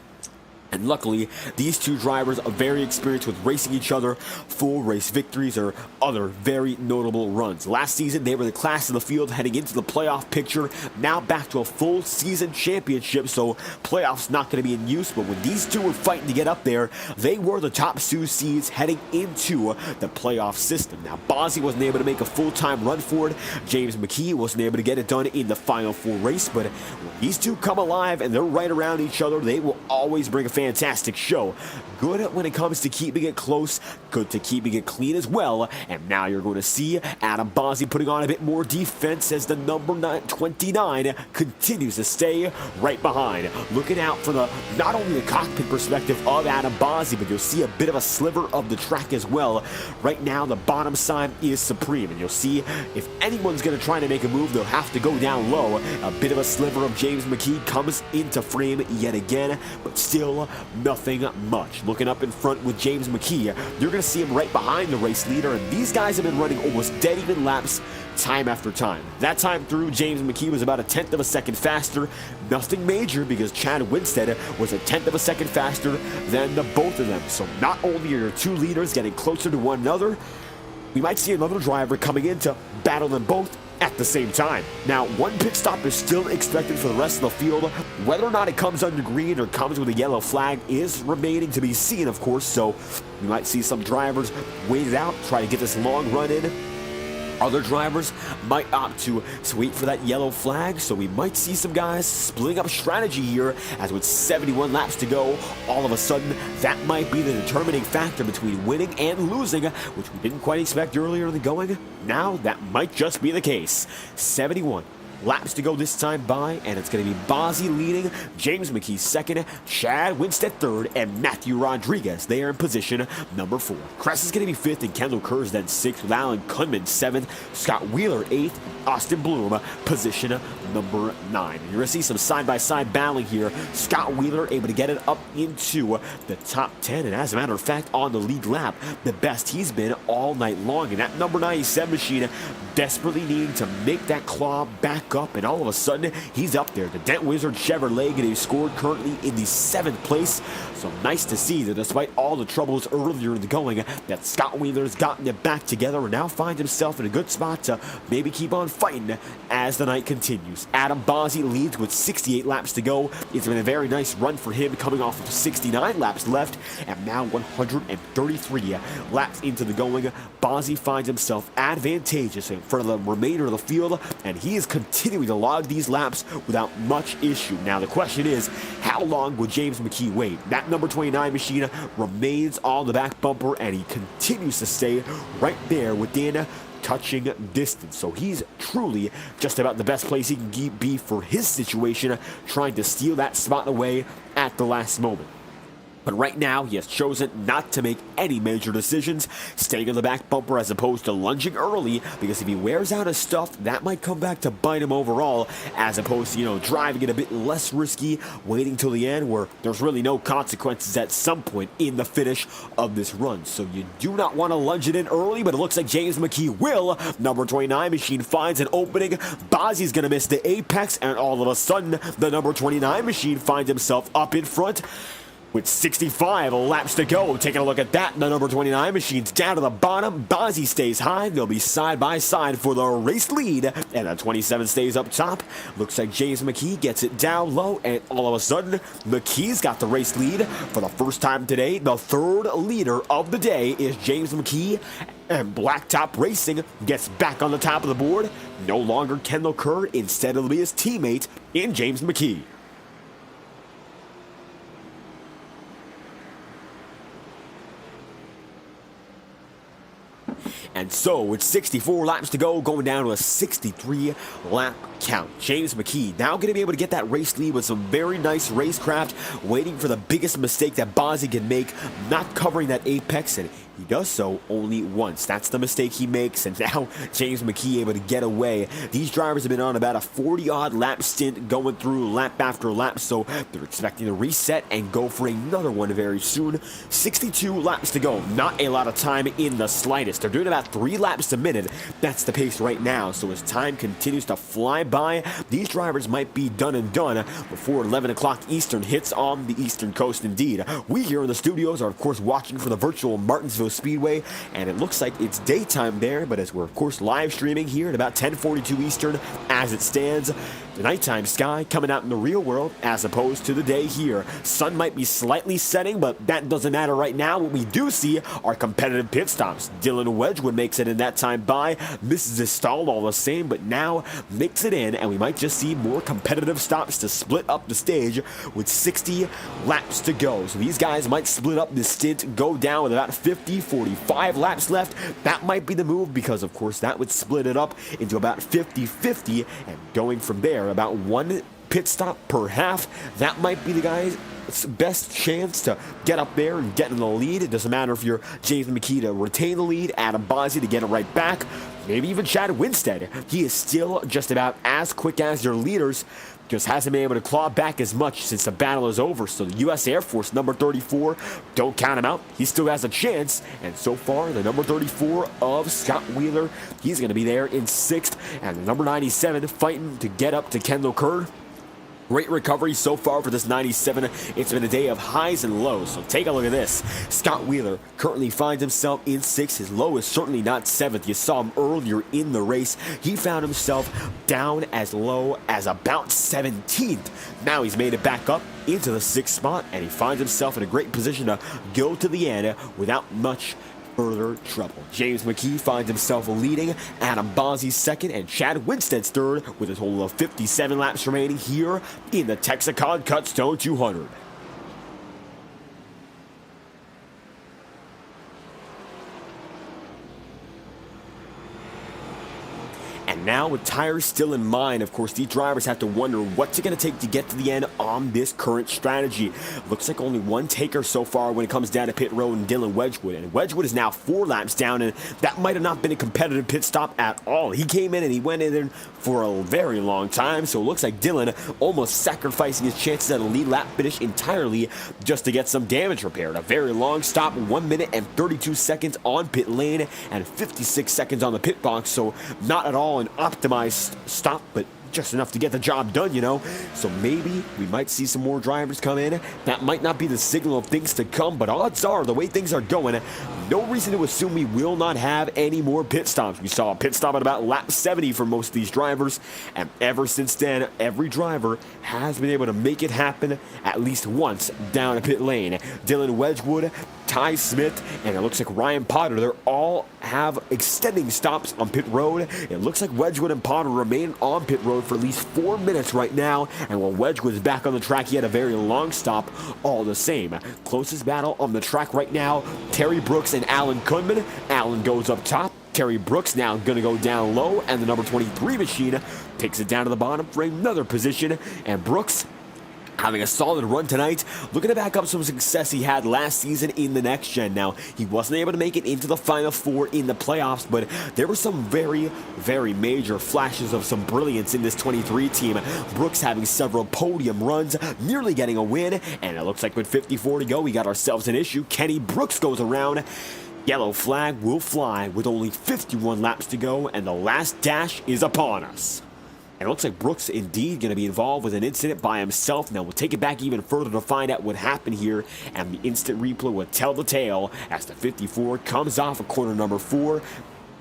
And luckily, these two drivers are very experienced with racing each other, full race victories or other very notable runs. Last season, they were the class of the field heading into the playoff picture. Now back to a full season championship, so playoffs not going to be in use. But when these two were fighting to get up there, they were the top 2 seeds heading into the playoff system. Now, Bozzy wasn't able to make a full-time run for it. James McKee wasn't able to get it done in the final 4 race. But when these two come alive and they're right around each other, they will always bring a fantastic show. Good when it comes to keeping it close, good to keeping it clean as well. And now you're going to see Adam Bozzi putting on a bit more defense as the number 29 continues to stay right behind. Looking out for not only the cockpit perspective of Adam Bozzi, but you'll see a bit of a sliver of the track as well. Right now, the bottom side is supreme, and you'll see if anyone's going to try to make a move, they'll have to go down low. A bit of a sliver of James McKee comes into frame yet again, but still nothing much. Looking up in front with James McKee, you're going to see him right behind the race leader, and these guys have been running almost dead even laps time after time. That time through, James McKee was about 1/10 of a second faster. Nothing major, because Chad Winstead was 1/10 of a second faster than the both of them. So not only are your two leaders getting closer to one another, we might see another driver coming in to battle them both at the same time. Now, one pit stop is still expected for the rest of the field. Whether or not it comes under green or comes with a yellow flag is remaining to be seen, of course, so we might see some drivers wait it out, try to get this long run in. Other drivers might opt to wait for that yellow flag, so we might see some guys splitting up strategy here, as with 71 laps to go, all of a sudden, that might be the determining factor between winning and losing, which we didn't quite expect earlier in the going. Now, that might just be the case. 71 laps to go this time by, and it's going to be Bozzy leading, James McKee second, Chad Winstead third, and Matthew Rodriguez, they are in position number 4. Kress is going to be 5th, and Kendall Kerr's then 6th, with Alan Kunman 7th, Scott Wheeler 8th, Austin Bloom position number 9. You're going to see some side-by-side battling here. Scott Wheeler able to get it up into the top 10, and as a matter of fact, on the lead lap, the best he's been all night long. And that number 97 machine desperately needing to make that claw back up, and all of a sudden, he's up there. The Dent Wizard Chevrolet getting scored currently in the 7th place. So nice to see that despite all the troubles earlier in the going, that Scott Wheeler's gotten it back together and now finds himself in a good spot to maybe keep on fighting as the night continues. Adam Bozzi leads with 68 laps to go. It's been a very nice run for him, coming off of 69 laps left, and now 133 laps into the going. Bozzi finds himself advantageous in front of the remainder of the field, and he is continuing to log these laps without much issue. Now the question is, how long will James McKee wait? That number 29 machine remains on the back bumper, and he continues to stay right there within touching distance. So he's truly just about the best place he can be for his situation, trying to steal that spot away at the last moment. But right now, he has chosen not to make any major decisions, staying on the back bumper as opposed to lunging early, because if he wears out his stuff, that might come back to bite him overall, as opposed to, driving it a bit less risky, waiting till the end, where there's really no consequences at some point in the finish of this run. So you do not want to lunge it in early, but it looks like James McKee will. Number 29 machine finds an opening. Bozzy's going to miss the apex, and all of a sudden, the number 29 machine finds himself up in front. With 65 laps to go, taking a look at that, the number 29 machine's down to the bottom. Bozzy stays high. They'll be side by side for the race lead, and the 27 stays up top. Looks like James McKee gets it down low, and all of a sudden, McKee's got the race lead for the first time today. The third leader of the day is James McKee, and Blacktop Racing gets back on the top of the board. No longer Kendall Kerr, instead it'll be his teammate in James McKee. And so, with 64 laps to go, going down to a 63-lap count. James McKee now going to be able to get that race lead with some very nice racecraft, waiting for the biggest mistake that Bozzy can make, not covering that apex, and he does so only once. That's the mistake he makes, and now James McKee able to get away. These drivers have been on about a 40-odd lap stint, going through lap after lap, so they're expecting to reset and go for another one very soon. 62 laps to go. Not a lot of time in the slightest. They're doing about 3 laps a minute. That's the pace right now, so as time continues to fly by, these drivers might be done and done before 11 o'clock Eastern hits on the Eastern Coast indeed. We here in the studios are, of course, watching for the virtual Martinsville Speedway, and it looks like it's daytime there, but as we're, of course, live streaming here at about 10:42 Eastern as it stands, the nighttime sky coming out in the real world as opposed to the day here. Sun might be slightly setting, but that doesn't matter right now. What we do see are competitive pit stops. Dylan Wedgwood makes it in that time by, misses his stall all the same, but now makes it in, and we might just see more competitive stops to split up the stage with 60 laps to go. So these guys might split up this stint, go down with about 50, 45 laps left. That might be the move, because of course that would split it up into about 50-50, and going from there, about 1 pit stop per half. That might be the guy's best chance to get up there and get in the lead. It doesn't matter if you're James McKee to retain the lead, Adam Bozzi to get it right back, maybe even Chad Winstead. He is still just about as quick as your leaders, just hasn't been able to claw back as much since the battle is over. So the U.S. Air Force, number 34, don't count him out. He still has a chance. And so far, the number 34 of Scott Wheeler, he's going to be there in 6th. And the number 97 fighting to get up to Kendall Kerr. Great recovery so far for this 97. It's been a day of highs and lows, so take a look at this. Scott Wheeler currently finds himself in 6th. His low is certainly not 7th. You saw him earlier in the race. He found himself down as low as about 17th. Now he's made it back up into the 6th spot, and he finds himself in a great position to go to the end without much further trouble. James McKee finds himself leading, Adam Bozzi second, and Chad Winstead's third, with a total of 57 laps remaining here in the Tex-A-Con Cut Stone 200. And now, with tires still in mind, of course, these drivers have to wonder what's it going to take to get to the end on this current strategy. Looks like only one taker so far when it comes down to pit road, and Dylan Wedgwood. And Wedgwood is now 4 laps down, and that might have not been a competitive pit stop at all. He came in and he went in there for a very long time, so it looks like Dylan almost sacrificing his chances at a lead lap finish entirely just to get some damage repaired. A very long stop, 1 minute and 32 seconds on pit lane and 56 seconds on the pit box, so not at all an optimized stop, but just enough to get the job done, you know. So maybe we might see some more drivers come in. That might not be the signal of things to come, but odds are, the way things are going, no reason to assume we will not have any more pit stops. We saw a pit stop at about lap 70 for most of these drivers, and ever since then, every driver has been able to make it happen at least once down a pit lane. Dylan Wedgwood, Ty Smith, and it looks like Ryan Potter, they're all have extending stops on pit road. It looks like Wedgwood and Potter remain on pit road for at least 4 minutes right now, and while Wedgwood is back on the track, he had a very long stop all the same. Closest battle on the track right now, Terry Brooks and Alan Kunman. Alan goes up top. Terry Brooks now going to go down low, and the number 23 machine takes it down to the bottom for another position, and Brooks having a solid run tonight, looking to back up some success he had last season in the Next Gen. Now, he wasn't able to make it into the Final Four in the playoffs, but there were some very, very major flashes of some brilliance in this 23 team. Brooks having several podium runs, nearly getting a win, and it looks like with 54 to go, we got ourselves an issue. Kenny Brooks goes around. Yellow flag will fly with only 51 laps to go, and the last dash is upon us. And it looks like Brooks indeed going to be involved with an incident by himself. Now we'll take it back even further to find out what happened here, and the instant replay will tell the tale as the 54 comes off of corner number 4.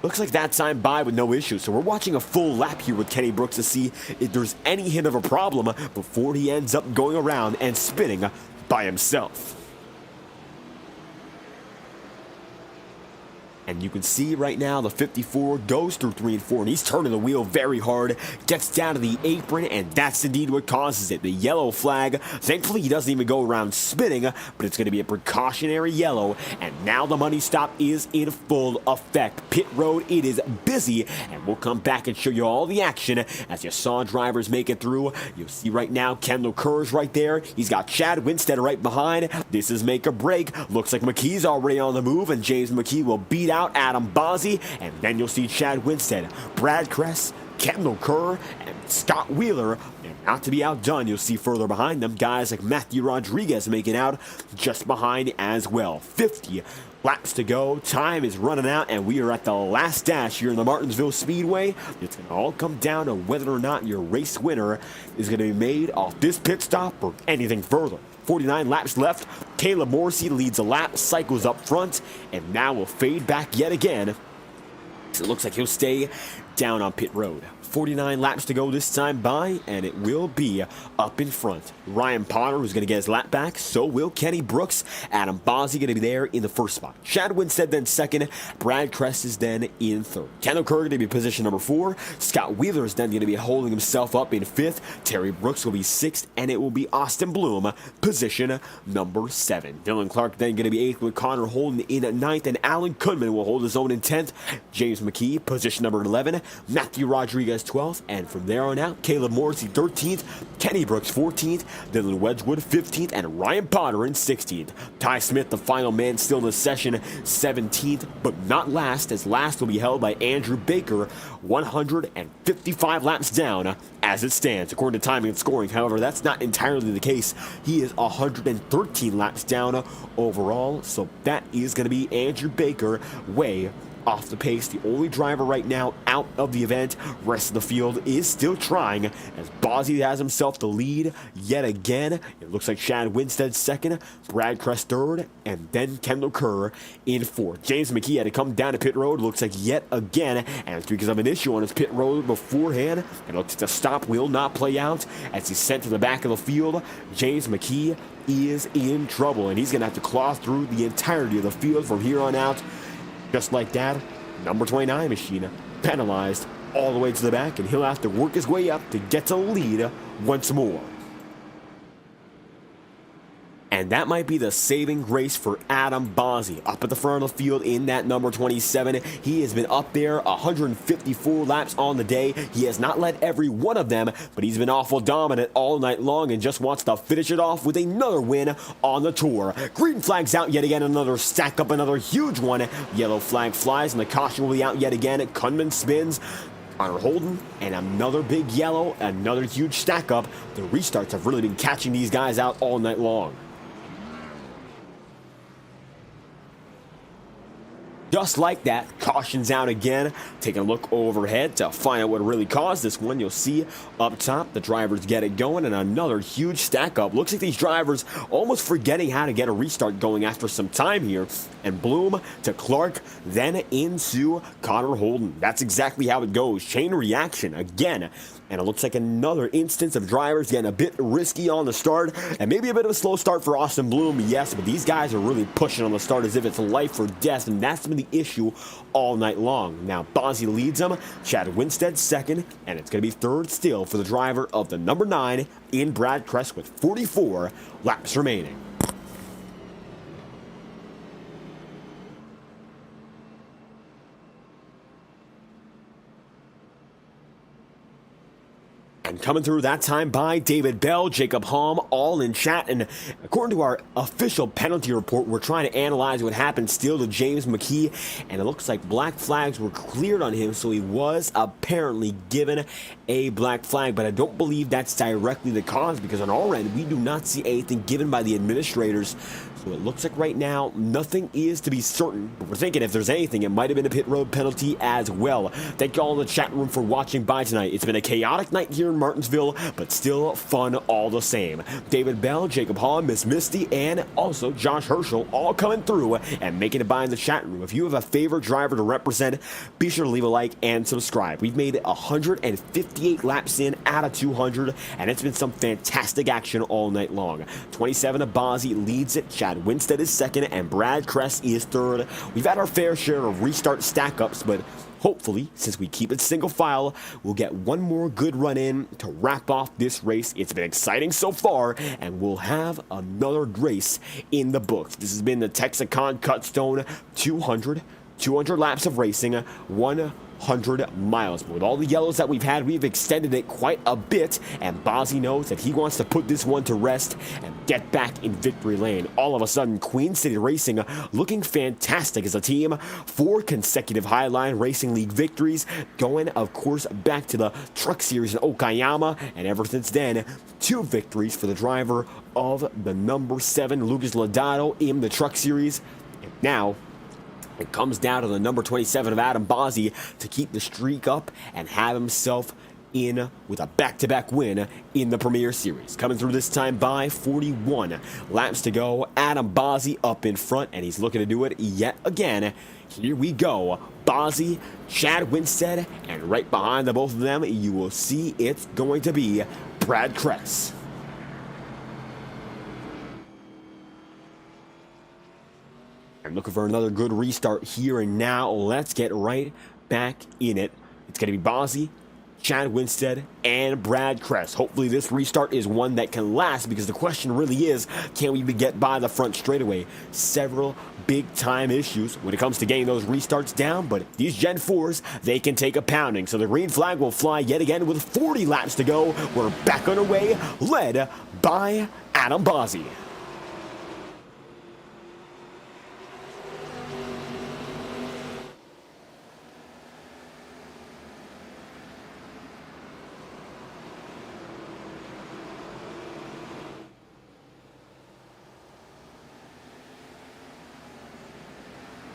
Looks like that time by with no issue. So we're watching a full lap here with Kenny Brooks to see if there's any hint of a problem before he ends up going around and spinning by himself. And you can see right now the 54 goes through 3 and 4, and he's turning the wheel very hard, gets down to the apron, and that's indeed what causes it. The yellow flag. Thankfully, he doesn't even go around spinning, but it's going to be a precautionary yellow, and now the money stop is in full effect. Pit road, it is busy, and we'll come back and show you all the action as you saw drivers make it through. You'll see right now Kendall Kerr's right there. He's got Chad Winstead right behind. This is make or break. Looks like McKee's already on the move, and James McKee will beat out Adam Bozzi, and then you'll see Chad Winstead, Brad Kress, Kendall Kerr, and Scott Wheeler. And not to be outdone, you'll see further behind them guys like Matthew Rodriguez making out just behind as well. 50 laps to go, time is running out, and we are at the last dash here in the Martinsville Speedway. It's going to all come down to whether or not your race winner is going to be made off this pit stop or anything further. 49 laps left. Caleb Morrissey leads a lap, cycles up front, and now will fade back yet again. So it looks like he'll stay down on pit road. 49 laps to go this time by, and it will be up in front. Ryan Potter, who's going to get his lap back, so will Kenny Brooks. Adam Bozzi going to be there in the first spot. Chad Winstead then second. Brad Kress is then in third. Kendall Kerr going to be position number 4. Scott Wheeler is then going to be holding himself up in 5th. Terry Brooks will be 6th, and it will be Austin Bloom, position number 7. Dylan Clark then going to be 8th with Connor Holden in 9th, and Alan Kunman will hold his own in 10th. James McKee, position number 11. Matthew Rodriguez, 12th, and from there on out, Caleb Morrissey 13th, Kenny Brooks 14th, Dylan Wedgwood 15th, and Ryan Potter in 16th. Ty Smith, the final man still in the session, 17th, but not last, as last will be held by Andrew Baker, 155 laps down as it stands. According to timing and scoring, however, that's not entirely the case. He is 113 laps down overall, so that is going to be Andrew Baker way off the pace. The only driver right now out of the event. Rest of the field is still trying as Bozzi has himself the lead yet again. It looks like Chad Winstead second, Brad Kress third, and then Kendall Kerr in fourth. James McKee had to come down to pit road, looks like yet again, and it's because of an issue on his pit road beforehand. It looks like the stop will not play out as he's sent to the back of the field. James McKee is in trouble, and he's going to have to claw through the entirety of the field from here on out. Just like that, number 29 machine penalized all the way to the back, and he'll have to work his way up to get to the lead once more. And that might be the saving grace for Adam Bozzi. Up at the front of the field in that number 27. He has been up there 154 laps on the day. He has not led every one of them, but he's been awful dominant all night long and just wants to finish it off with another win on the tour. Green flag's out yet again, another stack up, another huge one. Yellow flag flies, and the caution will be out yet again. Kunman spins. Connor Holden, and another big yellow, another huge stack up. The restarts have really been catching these guys out all night long. Just like that, caution's out again. Taking a look overhead to find out what really caused this one. You'll see up top, the drivers get it going, and another huge stack up. Looks like these drivers almost forgetting how to get a restart going after some time here. And Bloom to Clark, then into Connor Holden. That's exactly how it goes. Chain reaction again. And it looks like another instance of drivers getting a bit risky on the start. And maybe a bit of a slow start for Austin Bloom, yes, but these guys are really pushing on the start as if it's life or death, and that's been the issue all night long. Now, Bozzi leads them, Chad Winstead second, and it's going to be third still for the driver of the number 9 in Brad Kress with 44 laps remaining. And coming through that time by David Bell, Jacob Halm, all in chat. And according to our official penalty report, we're trying to analyze what happened still to James McKee. And it looks like black flags were cleared on him, so he was apparently given a black flag. But I don't believe that's directly the cause, because on our end, we do not see anything given by the administrators. So it looks like right now, nothing is to be certain, but we're thinking if there's anything, it might have been a pit road penalty as well. Thank you all in the chat room for watching by tonight. It's been a chaotic night here in Martinsville, but still fun all the same. David Bell, Jacob Hall, Miss Misty, and also Josh Herschel all coming through and making it by in the chat room. If you have a favorite driver to represent, be sure to leave a like and subscribe. We've made it 158 laps in out of 200, and it's been some fantastic action all night long. 27 of Bozzi leads it. Chad Winstead is second, and Brad Kress is third. We've had our fair share of restart stack-ups, but hopefully, since we keep it single file, we'll get one more good run in to wrap off this race. It's been exciting so far, and we'll have another race in the books. This has been the Tex-A-Con Cut Stone 200 laps of racing, 100 miles. But with all the yellows that we've had, we've extended it quite a bit, and Bozzi knows that he wants to put this one to rest and get back in victory lane. All of a sudden, Queen City Racing looking fantastic as a team. 4 consecutive Highline Racing League victories, going, of course, back to the Truck Series in Okayama, and ever since then, 2 victories for the driver of the number 7, Lucas Lodato, in the Truck Series. And now, it comes down to the number 27 of Adam Bozzi to keep the streak up and have himself in with a back-to-back win in the Premier Series. Coming through this time by 41 laps to go. Adam Bozzi up in front, and he's looking to do it yet again. Here we go. Bozzi, Chad Winstead, and right behind the both of them, you will see it's going to be Brad Kress. I'm looking for another good restart here and now. Let's get right back in it. It's going to be Bozzi, Chad Winstead, and Brad Kress. Hopefully this restart is one that can last, because the question really is, can we even get by the front straightaway? Several big-time issues when it comes to getting those restarts down, but these Gen 4s, they can take a pounding. So the green flag will fly yet again with 40 laps to go. We're back underway, led by Adam Bozzi.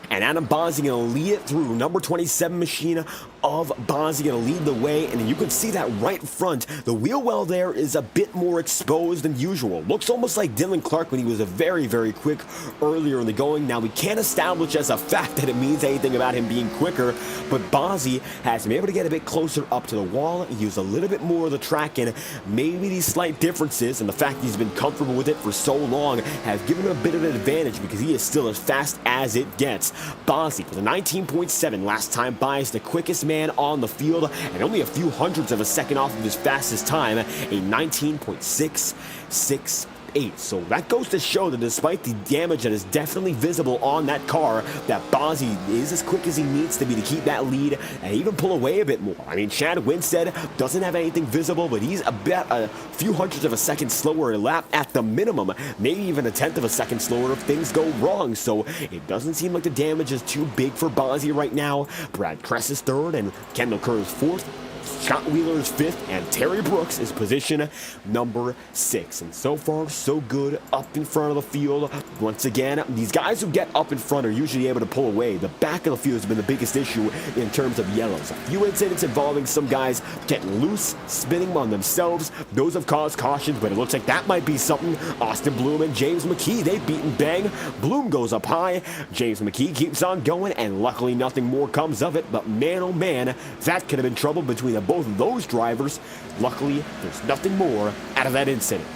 And Adam Bozzi going to lead it through. Number 27 machine of Bozzi going to lead the way. And you can see that right front. The wheel well there is a bit more exposed than usual. Looks almost like Dylan Clark when he was a very, very quick earlier in the going. Now, we can't establish as a fact that it means anything about him being quicker. But Bozzi has been able to get a bit closer up to the wall. He used a little bit more of the track. And maybe these slight differences and the fact he's been comfortable with it for so long have given him a bit of an advantage, because he is still as fast as it gets. Bozzi with a 19.7 last time by is the quickest man on the field and only a few hundredths of a second off of his fastest time, a 19.668. So that goes to show that despite the damage that is definitely visible on that car, that Bozzi is as quick as he needs to be to keep that lead and even pull away a bit more. I mean, Chad Winstead doesn't have anything visible, but he's about a few hundredths of a second slower a lap at the minimum, maybe even a tenth of a second slower if things go wrong. So it doesn't seem like the damage is too big for Bozzi right now. Brad Kress is third and Kendall Kerr is fourth. Scott Wheeler is fifth, and Terry Brooks is position number 6. And so far, so good up in front of the field. Once again, these guys who get up in front are usually able to pull away. The back of the field has been the biggest issue in terms of yellows. A few incidents involving some guys getting loose, spinning on themselves. Those have caused cautions, but it looks like that might be something. Austin Bloom and James McKee, they beat and bang. Bloom goes up high. James McKee keeps on going, and luckily nothing more comes of it. But man, oh man, that could have been trouble between both of those drivers. Luckily, there's nothing more out of that incident.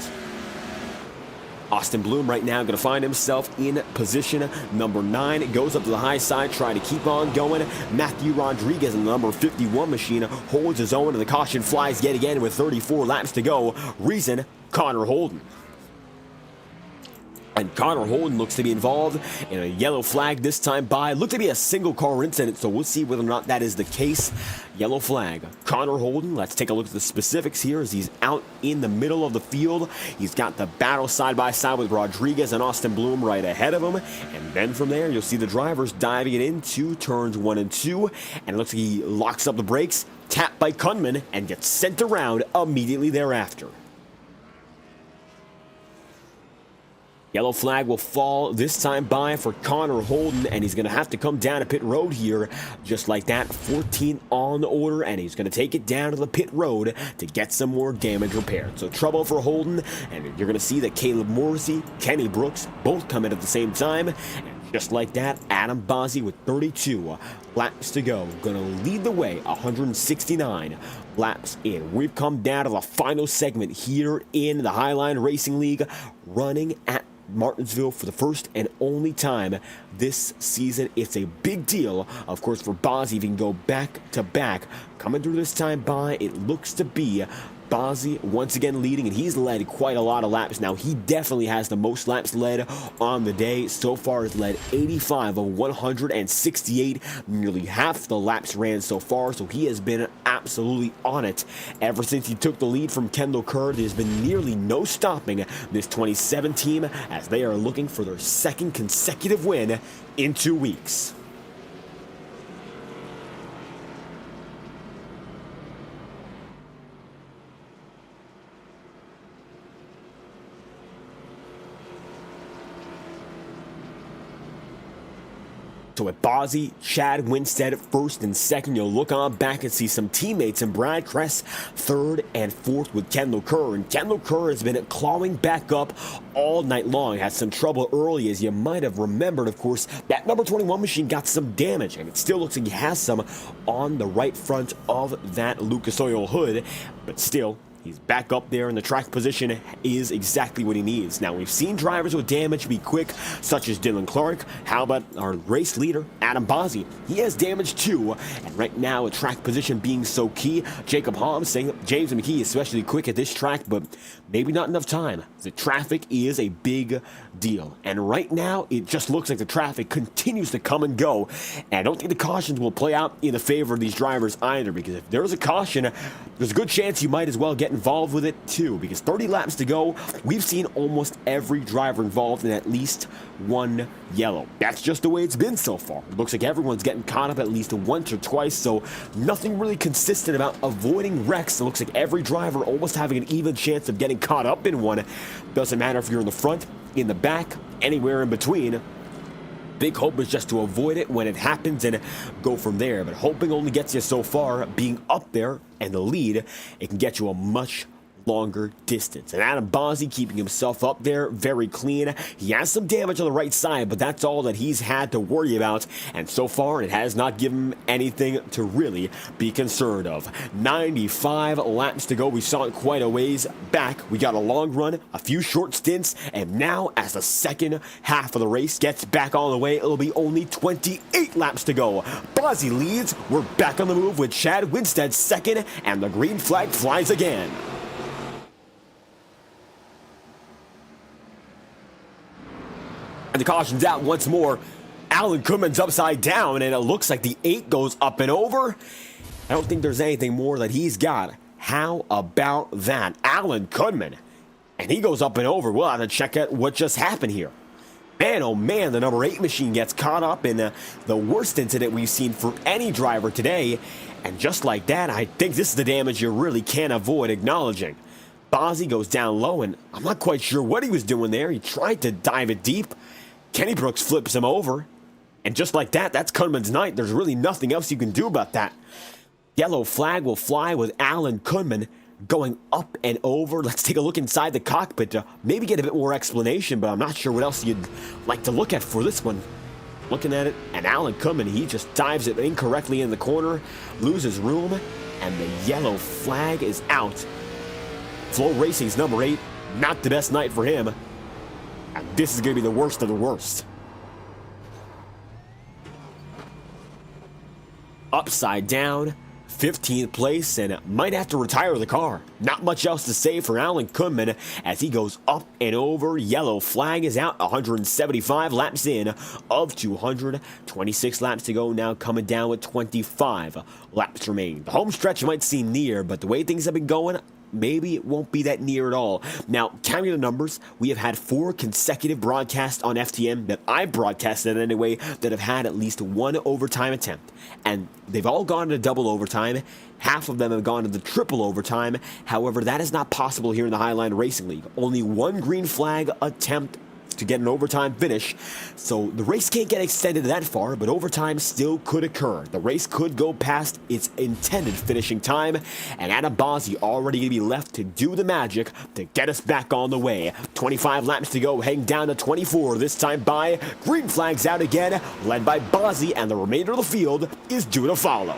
Austin Bloom right now going to find himself in position number 9. Goes up to the high side, trying to keep on going. Matthew Rodriguez in the number 51 machine holds his own, and the caution flies yet again with 34 laps to go. Reason, Connor Holden. And Connor Holden looks to be involved in a yellow flag this time by. Looked to be a single car incident, so we'll see whether or not that is the case. Yellow flag. Connor Holden, let's take a look at the specifics here as he's out in the middle of the field. He's got the battle side by side with Rodriguez and Austin Bloom right ahead of him. And then from there, you'll see the drivers diving it into turns 1 and 2. And it looks like he locks up the brakes, tapped by Kunman, and gets sent around immediately thereafter. Yellow flag will fall this time by for Connor Holden, and he's going to have to come down to pit road here just like that. 14 on the order, and he's going to take it down to the pit road to get some more damage repaired. So trouble for Holden, and you're going to see that Caleb Morrissey, Kenny Brooks both come in at the same time. And just like that, Adam Bozzi with 32 laps to go, going to lead the way, 169 laps in. We've come down to the final segment here in the Highline Racing League, running at Martinsville for the first and only time this season. It's a big deal, of course, for Bozzi. If he can go back to back, coming through this time by, it looks to be Bozzi once again leading, and he's led quite a lot of laps now. He definitely has the most laps led on the day. So far has led 85 of 168, nearly half the laps ran so far, so he has been absolutely on it. Ever since he took the lead from Kendall Kerr, there's been nearly no stopping this 27 team as they are looking for their second consecutive win in 2 weeks. So with Bozzi, Chad Winstead first and second, you'll look on back and see some teammates in Brad Kress third and fourth with Kendall Kerr. And Kendall Kerr has been clawing back up all night long. Had some trouble early, as you might have remembered, of course. That number 21 machine got some damage, and it still looks like he has some on the right front of that Lucas Oil hood, but still, he's back up there, and the track position is exactly what he needs. Now, we've seen drivers with damage be quick, such as Dylan Clark. How about our race leader, Adam Bozzi? He has damage too, and right now, a track position being so key. Jacob Holmes saying James McKee especially quick at this track, but maybe not enough time. The traffic is a big deal, and right now, it just looks like the traffic continues to come and go, and I don't think the cautions will play out in the favor of these drivers either, because if there's a caution, there's a good chance you might as well get involved with it too, because 30 laps to go, we've seen almost every driver involved in at least one yellow. That's just the way it's been so far. It looks like everyone's getting caught up at least once or twice, so nothing really consistent about avoiding wrecks. It looks like every driver almost having an even chance of getting caught up in one. Doesn't matter if you're in the front, in the back, anywhere in between. Big hope is just to avoid it when it happens and go from there. But hoping only gets you so far. Being up there and the lead, it can get you a much longer distance. And Adam Bossi keeping himself up there very clean. He has some damage on the right side, but that's all that he's had to worry about. And so far, it has not given him anything to really be concerned of. 95 laps to go. We saw it quite a ways back. We got a long run, a few short stints, and now as the second half of the race gets back on the way, it'll be only 28 laps to go. Bossi leads. We're back on the move with Chad Winstead second, and the green flag flies again. And the caution's out once more. Alan Kuhlman's upside down, and it looks like the 8 goes up and over. I don't think there's anything more that he's got. How about that? Alan Kuhlman. And he goes up and over. We'll have to check out what just happened here. Man, oh man, the number 8 machine gets caught up in the worst incident we've seen for any driver today. And just like that, I think this is the damage you really can't avoid acknowledging. Bossi goes down low, and I'm not quite sure what he was doing there. He tried to dive it deep. Kenny Brooks flips him over. And just like that, that's Kuhlman's night. There's really nothing else you can do about that. Yellow flag will fly with Alan Kuhlman going up and over. Let's take a look inside the cockpit to maybe get a bit more explanation, but I'm not sure what else you'd like to look at for this one. Looking at it, and Alan Kuhlman, he just dives it incorrectly in the corner, loses room, and the yellow flag is out. Flow Racing's number 8, not the best night for him. And this is going to be the worst of the worst. Upside down, 15th place, and might have to retire the car. Not much else to say for Alan Kuhlman as he goes up and over. Yellow flag is out, 175 laps in of 226 laps to go, now coming down with 25 laps remaining. The home stretch might seem near, but the way things have been going, maybe it won't be that near at all. Now, counting the numbers, we have had 4 consecutive broadcasts on FTM that I've broadcasted anyway that have had at least one overtime attempt. And they've all gone to double overtime. Half of them have gone to the triple overtime. However, that is not possible here in the Highline Racing League. Only one green flag attempt to get an overtime finish, so the race can't get extended that far, but overtime still could occur. The race could go past its intended finishing time, and Adam Bossi already going to be left to do the magic to get us back on the way. 25 laps to go, heading down to 24, this time by green flags out again, led by Bossi, and the remainder of the field is due to follow.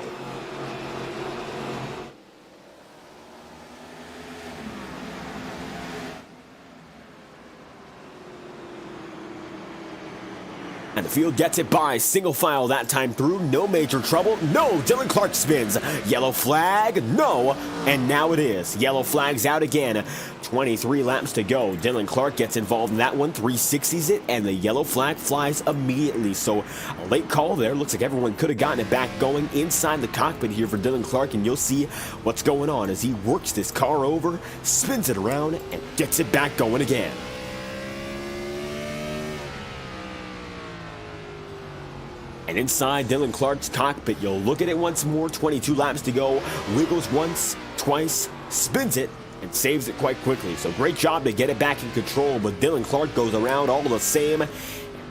And the field gets it by single file that time through. No major trouble. No, Dylan Clark spins. Yellow flag, no. And now it is. Yellow flag's out again. 23 laps to go. Dylan Clark gets involved in that one. 360s it, and the yellow flag flies immediately. So a late call there. Looks like everyone could have gotten it back going inside the cockpit here for Dylan Clark, and you'll see what's going on as he works this car over, spins it around, and gets it back going again. And inside Dylan Clark's cockpit, you'll look at it once more, 22 laps to go, wiggles once, twice, spins it, and saves it quite quickly. So great job to get it back in control, but Dylan Clark goes around all the same.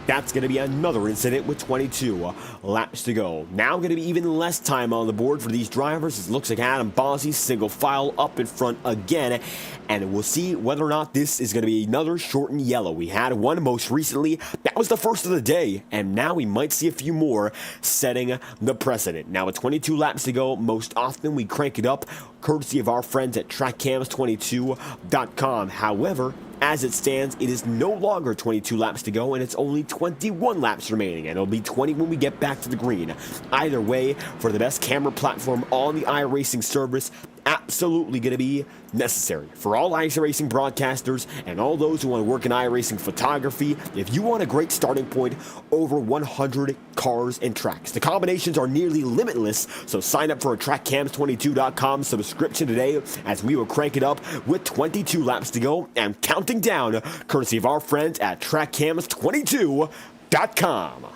That's going to be another incident with 22 laps to go. Now going to be even less time on the board for these drivers. It looks like Adam Bossi single file up in front again. And we'll see whether or not this is going to be another shortened yellow. We had one most recently. That was the first of the day. And now we might see a few more setting the precedent. Now with 22 laps to go, most often we crank it up courtesy of our friends at trackcams22.com. However, as it stands, it is no longer 22 laps to go, and it's only 21 laps remaining, and it'll be 20 when we get back to the green. Either way, for the best camera platform on the iRacing service, absolutely going to be necessary. For all iRacing broadcasters and all those who want to work in iRacing photography, if you want a great starting point, over 100 cars and tracks. The combinations are nearly limitless, so sign up for a TrackCams22.com subscription today as we will crank it up with 22 laps to go and counting down, courtesy of our friends at TrackCams22.com.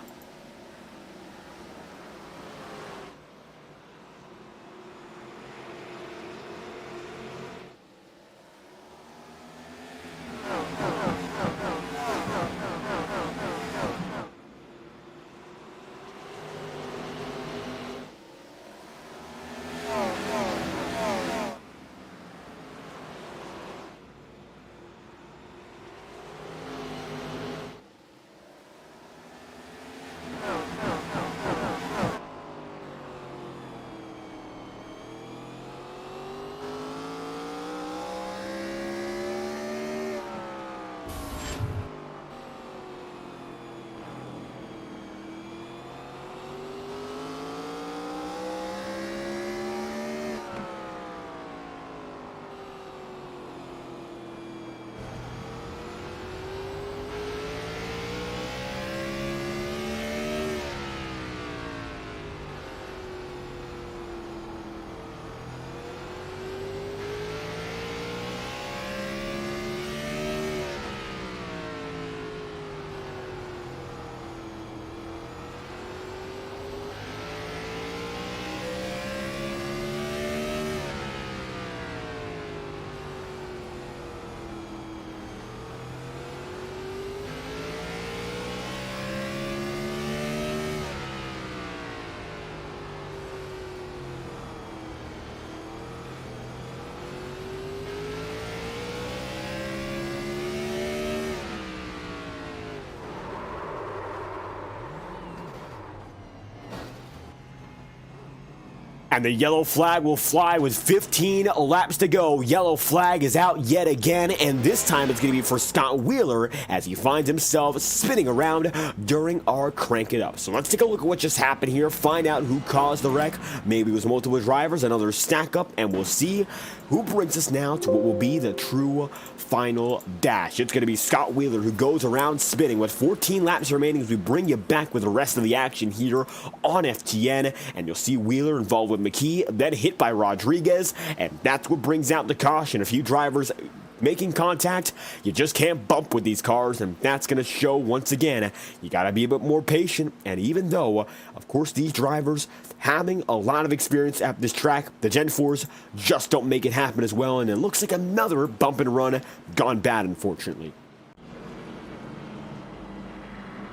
And the yellow flag will fly with 15 laps to go. Yellow flag is out yet again, and this time it's going to be for Scott Wheeler as he finds himself spinning around during our Crank It Up. So let's take a look at what just happened here, find out who caused the wreck. Maybe it was multiple drivers, another stack up, and we'll see who brings us now to what will be the true final dash. It's going to be Scott Wheeler who goes around spinning with 14 laps remaining as we bring you back with the rest of the action here on FTN. And you'll see Wheeler involved with McKee, then hit by Rodriguez, and that's what brings out the caution. A few drivers making contact. You just can't bump with these cars, and that's going to show once again. You got to be a bit more patient, and even though, of course, these drivers having a lot of experience at this track, the Gen 4s just don't make it happen as well, and it looks like another bump and run gone bad, unfortunately.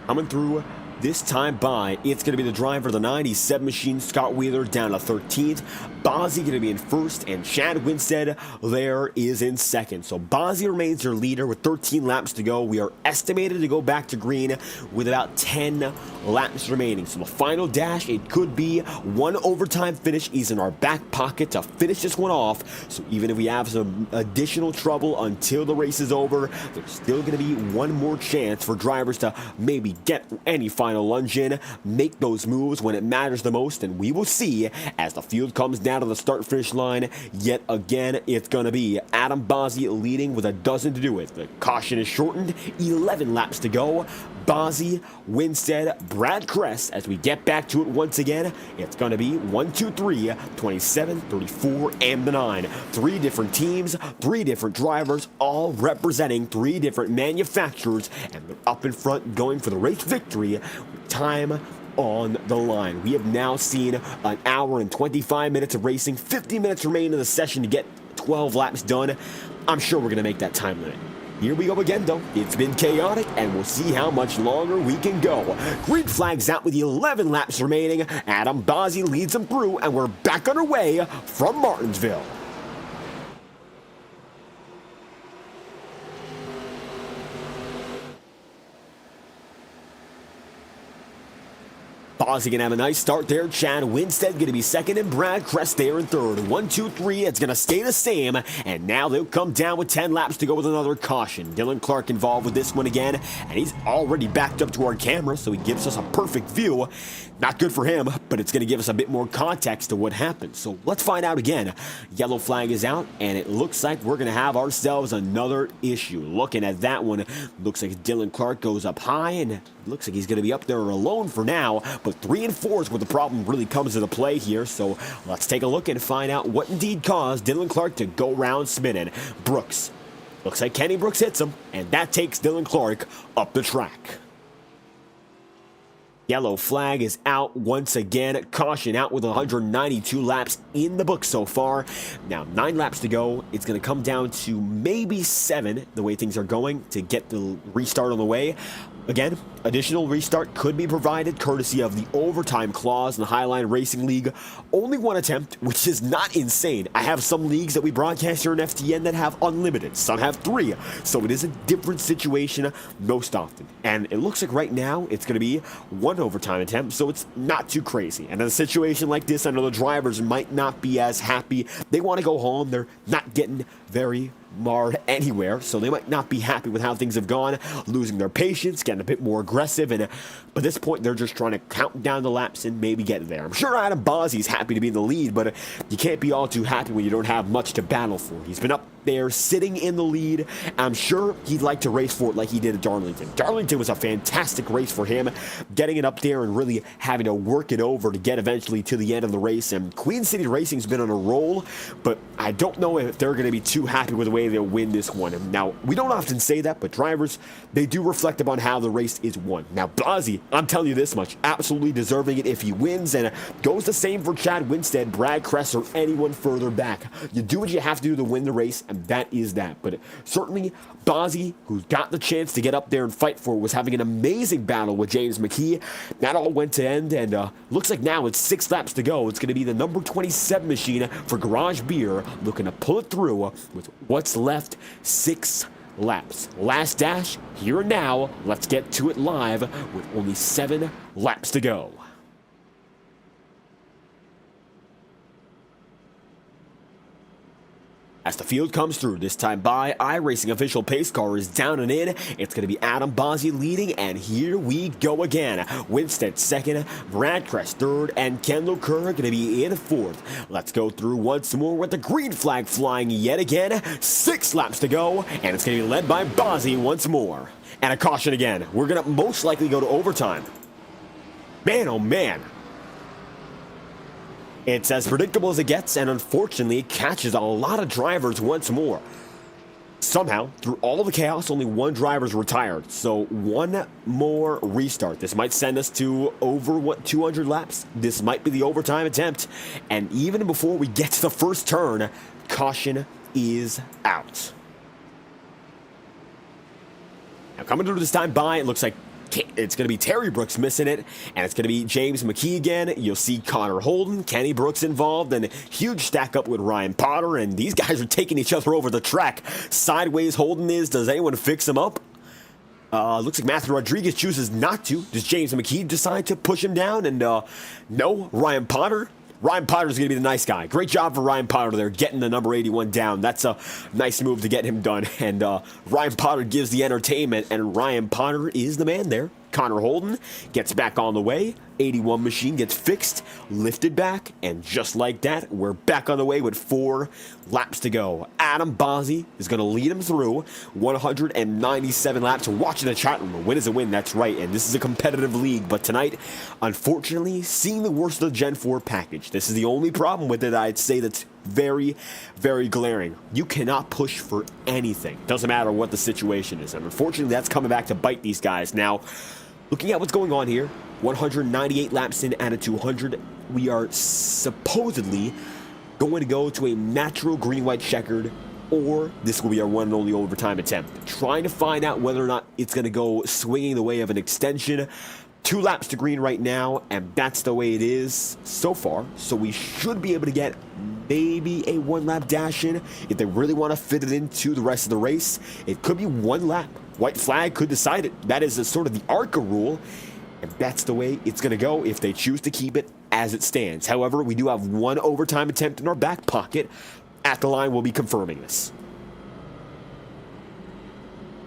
Coming through this time by, it's going to be the driver of the 97 machine, Scott Wheeler, down to 13th. Bozzy going to be in first, and Chad Winstead there is in second. So Bozzy remains your leader with 13 laps to go. We are estimated to go back to green with about 10 laps remaining. So the final dash, it could be one overtime finish is in our back pocket to finish this one off. So even if we have some additional trouble until the race is over, there's still going to be one more chance for drivers to maybe get any final lunge in, make those moves when it matters the most, and we will see as the field comes down to the start-finish line. Yet again, it's going to be Adam Bozzy leading with a dozen to do it. The caution is shortened, 11 laps to go. Bozzy, Winstead, Brad Kress, as we get back to it once again, it's going to be 1, 2, 3, 27, 34, and the 9. 3 different teams, 3 different drivers, all representing 3 different manufacturers, and they're up in front going for the race victory with time on the line. We have now seen an hour and 25 minutes of racing, 50 minutes remaining in the session to get 12 laps done. I'm sure we're going to make that time limit. Here we go again, though. It's been chaotic, and we'll see how much longer we can go. Green flag's out with 11 laps remaining. Adam Bozzy leads them through, and we're back underway from Martinsville. Bozzy gonna have a nice start there. Chad Winstead gonna be second, and Brad Kress there in third. 1, 2, 3, it's gonna stay the same, and now they'll come down with 10 laps to go with another caution. Dylan Clark involved with this one again, and he's already backed up to our camera, so he gives us a perfect view. Not good for him, but it's gonna give us a bit more context to what happened. So let's find out again. Yellow flag is out, and it looks like we're gonna have ourselves another issue. Looking at that one, looks like Dylan Clark goes up high, and looks like he's gonna be up there alone for now, but 3 and 4 is where the problem really comes into play here. So let's take a look and find out what indeed caused Dylan Clark to go round spinning. Brooks. Looks like Kenny Brooks hits him, and that takes Dylan Clark up the track. Yellow flag is out once again. Caution out with 192 laps in the book so far. Now 9 laps to go. It's going to come down to maybe 7, the way things are going, to get the restart on the way. Again, additional restart could be provided courtesy of the overtime clause in the Highline Racing League. Only 1 attempt, which is not insane. I have some leagues that we broadcast here in FTN that have unlimited. Some have 3. So it is a different situation most often. And it looks like right now it's going to be 1 overtime attempt, so it's not too crazy. And in a situation like this, I know the drivers might not be as happy. They want to go home. They're not getting very marred anywhere, so they might not be happy with how things have gone, losing their patience, getting a bit more aggressive, and at this point they're just trying to count down the laps and maybe get there. I'm sure Adam Bozzy's happy to be in the lead, but you can't be all too happy when you don't have much to battle for. He's been up there sitting in the lead. I'm sure he'd like to race for it like he did at Darlington. Darlington was a fantastic race for him, getting it up there and really having to work it over to get eventually to the end of the race. And Queen City Racing's been on a roll, but I don't know if they're going to be too happy with the way they'll win this one. And now, we don't often say that, but drivers, they do reflect upon how the race is won. Now, Bozzy, I'm telling you this much, absolutely deserving it if he wins, and goes the same for Chad Winstead, Brad Kress, or anyone further back. You do what you have to do to win the race, and that is that. But certainly, Bozzy, who got the chance to get up there and fight for it, was having an amazing battle with James McKee. That all went to end, and looks like now it's 6 laps to go. It's going to be the number 27 machine for Garage Beer looking to pull it through with what's left 6 laps. Last dash, here and now. Let's get to it live with only 7 laps to go. As the field comes through, this time by iRacing official pace car is down and in. It's going to be Adam Bozzi leading, and here we go again. Winstead second, Brad Crest third, and Kendall Kerr going to be in fourth. Let's go through once more with the green flag flying yet again. 6 laps to go, and it's going to be led by Bozzi once more. And a caution again. We're going to most likely go to overtime. Man, oh man. It's as predictable as it gets, and unfortunately it catches a lot of drivers once more. Somehow, through all the chaos, only one driver's retired. So one more restart. This might send us to over 200 laps. This might be the overtime attempt. And even before we get to the first turn, caution is out. Now coming through this time by, it looks like it's going to be Terry Brooks missing it, and it's going to be James McKee again. You'll see Connor Holden, Kenny Brooks involved, and a huge stack up with Ryan Potter, and these guys are taking each other over the track. Sideways Holden is. Does anyone fix him up? Looks like Matthew Rodriguez chooses not to. Does James McKee decide to push him down? And no, Ryan Potter's going to be the nice guy. Great job for Ryan Potter there, getting the number 81 down. That's a nice move to get him done. And Ryan Potter gives the entertainment, and Ryan Potter is the man there. Connor Holden gets back on the way. 81 machine gets fixed, lifted back, and just like that, we're back on the way with 4 laps to go. Adam Bozzi is going to lead him through 197 laps. Watching the chat room, a win is a win, that's right, and this is a competitive league. But tonight, unfortunately, seeing the worst of the Gen 4 package. This is the only problem with it, I'd say, that's very, very glaring. You cannot push for anything. Doesn't matter what the situation is. And unfortunately, that's coming back to bite these guys. Now, looking at what's going on here, 198 laps in out of 200, we are supposedly going to go to a natural green-white checkered, or this will be our one and only overtime attempt. Trying to find out whether or not it's going to go swinging the way of an extension. 2 laps to green right now, and that's the way it is so far. So we should be able to get maybe a 1-lap dash in if they really want to fit it into the rest of the race. It could be 1 lap. White flag could decide it. That is sort of the ARCA rule, and that's the way it's going to go if they choose to keep it as it stands. However, we do have 1 overtime attempt in our back pocket. At the line, we'll be confirming this.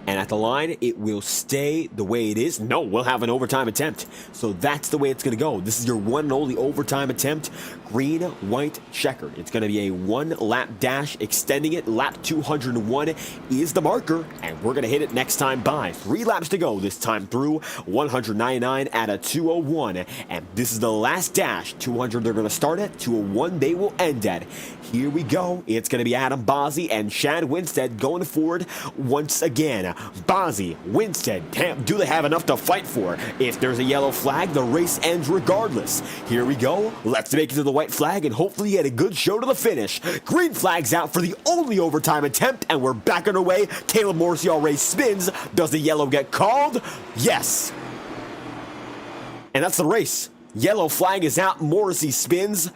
And at the line, it will stay the way it is. No, we'll have an overtime attempt. So that's the way it's going to go. This is your one and only overtime attempt. Green, white, checkered. It's going to be a 1-lap dash, extending it. Lap 201 is the marker, and we're going to hit it next time by. 3 laps to go this time through. 199 at a 201. And this is the last dash. 200 they're going to start at. 201 they will end at. Here we go. It's going to be Adam Bozzi and Chad Winstead going forward once again. Bozzi, Winstead, do they have enough to fight for? If there's a yellow flag, the race ends regardless. Here we go. Let's make it to the white flag and hopefully get a good show to the finish. Green flag's out for the only overtime attempt, and we're back on our way. Caleb Morrissey already spins. Does the yellow get called? Yes. And that's the race. Yellow flag is out. Morrissey spins.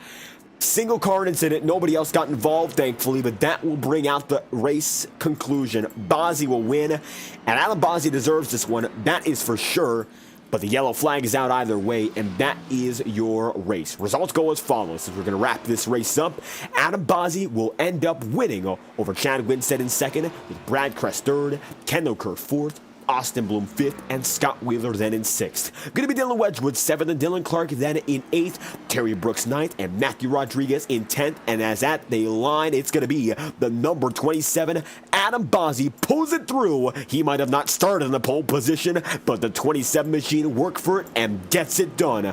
Single car incident, nobody else got involved, thankfully, but that will bring out the race conclusion. Bozzi will win, and Adam Bozzi deserves this one, that is for sure, but the yellow flag is out either way, and that is your race. Results go as follows, as we're going to wrap this race up. Adam Bozzi will end up winning over Chad Winstead in second, with Brad Crest third, Kendall Kerr fourth, Austin Bloom 5th, and Scott Wheeler then in 6th. Going to be Dylan Wedgwood 7th, and Dylan Clark then in 8th, Terry Brooks 9th, and Matthew Rodriguez in 10th. And as at the line, it's going to be the number 27, Adam Bozzi, pulls it through. He might have not started in the pole position, but the 27 machine worked for it and gets it done.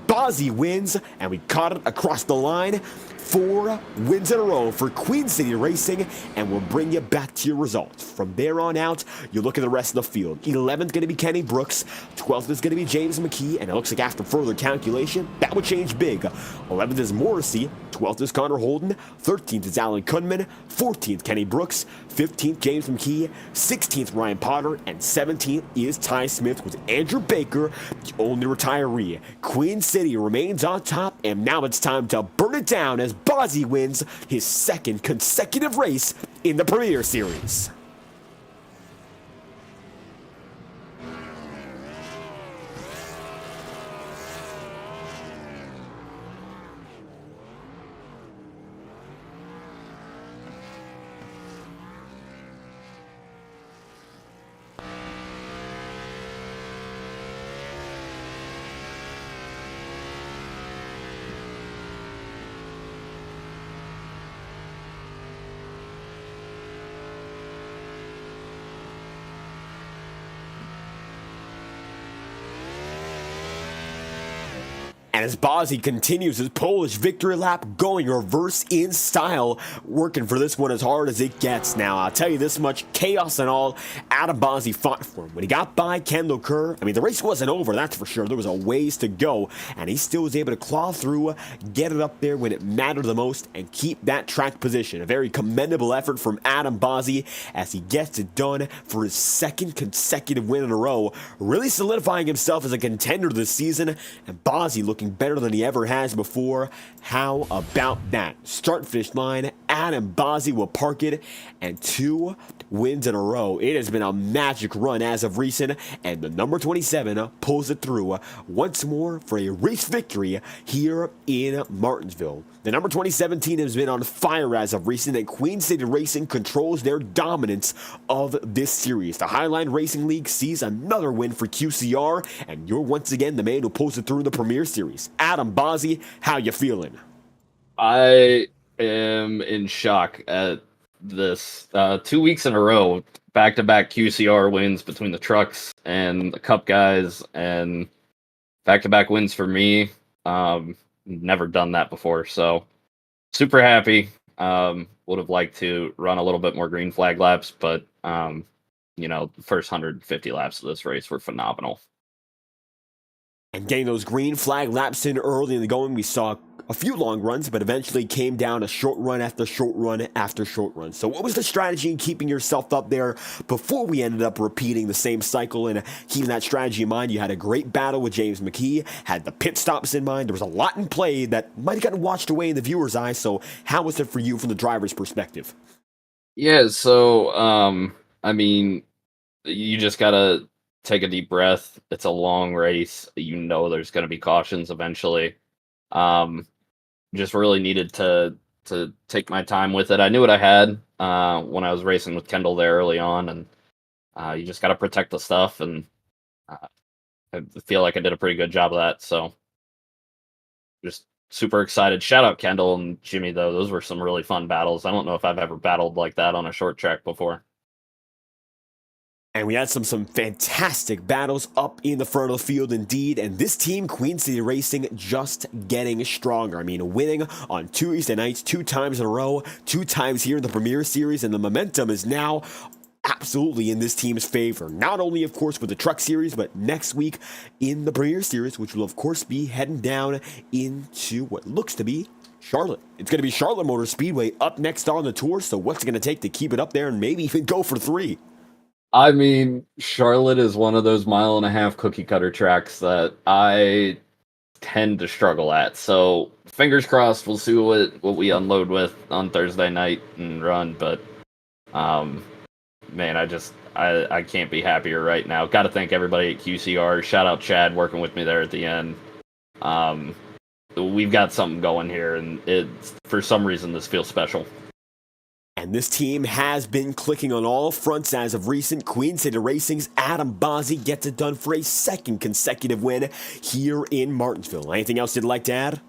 Bozzi wins, and we caught it across the line. 4 wins in a row for Queen City Racing, and we'll bring you back to your results. From there on out, you look at the rest of the field. 11th going to be Kenny Brooks, 12th is going to be James McKee, and it looks like after further calculation, that would change big. 11th is Morrissey, 12th is Connor Holden, 13th is Alan Kunman, 14th Kenny Brooks, 15th James McKee, 16th Ryan Potter, and 17th is Ty Smith with Andrew Baker, the only retiree. Queen City remains on top, and now it's time to burn it down as Bozzi wins his 2nd consecutive race in the Premier Series. And as Bozzy continues his Polish victory lap, going reverse in style, working for this one as hard as it gets. Now, I'll tell you this much, chaos and all, Adam Bozzy fought for him. When he got by Kendall Kerr, I mean, the race wasn't over, that's for sure. There was a ways to go, and he still was able to claw through, get it up there when it mattered the most, and keep that track position. A very commendable effort from Adam Bozzy as he gets it done for his second consecutive win in a row, really solidifying himself as a contender this season, and Bozzy looking better than he ever has before. How about that? Start-finish line, Adam Bozzy will park it, and 2 wins in a row. It has been a magic run as of recent, and the number 27 pulls it through once more for a race victory here in Martinsville. The number 27 team has been on fire as of recent, and Queen City Racing controls their dominance of this series. The Highline Racing League sees another win for QCR, and you're once again the man who pulls it through the Premier Series. Adam Bozzy, how you feeling? I am in shock at this. 2 weeks in a row, back-to-back QCR wins between the trucks and the Cup guys, and back-to-back wins for me. Never done that before, so super happy. Would have liked to run a little bit more green flag laps, but the first 150 laps of this race were phenomenal. And getting those green flag laps in early in the going, we saw a few long runs, but eventually came down to short run after short run after short run. So what was the strategy in keeping yourself up there before we ended up repeating the same cycle? And keeping that strategy in mind, you had a great battle with James McKee, had the pit stops in mind. There was a lot in play that might have gotten watched away in the viewer's eye. So how was it for you from the driver's perspective? Yeah, so, you just got to take a deep breath. It's a long race. There's going to be cautions eventually. Just really needed to take my time with it. I knew what I had when I was racing with Kendall there early on, and you just got to protect the stuff, and I feel like I did a pretty good job of that, so just super excited. Shout out Kendall and Jimmy, though. Those were some really fun battles. I don't know if I've ever battled like that on a short track before. And we had some fantastic battles up in the front of the field indeed. And this team, Queen City Racing, just getting stronger. I mean, winning on Tuesday nights 2 times in a row, 2 times here in the Premier Series. And the momentum is now absolutely in this team's favor. Not only, of course, with the Truck Series, but next week in the Premier Series, which will, of course, be heading down into what looks to be Charlotte. It's going to be Charlotte Motor Speedway up next on the tour. So what's it going to take to keep it up there and maybe even go for 3? I mean, Charlotte is one of those 1.5-mile cookie cutter tracks that I tend to struggle at. So fingers crossed, we'll see what we unload with on Thursday night and run. But man, I can't be happier right now. Got to thank everybody at QCR. Shout out Chad working with me there at the end. We've got something going here, and for some reason this feels special. And this team has been clicking on all fronts as of recent. Queen City Racing's Adam Bozzy gets it done for a second consecutive win here in Martinsville. Anything else you'd like to add?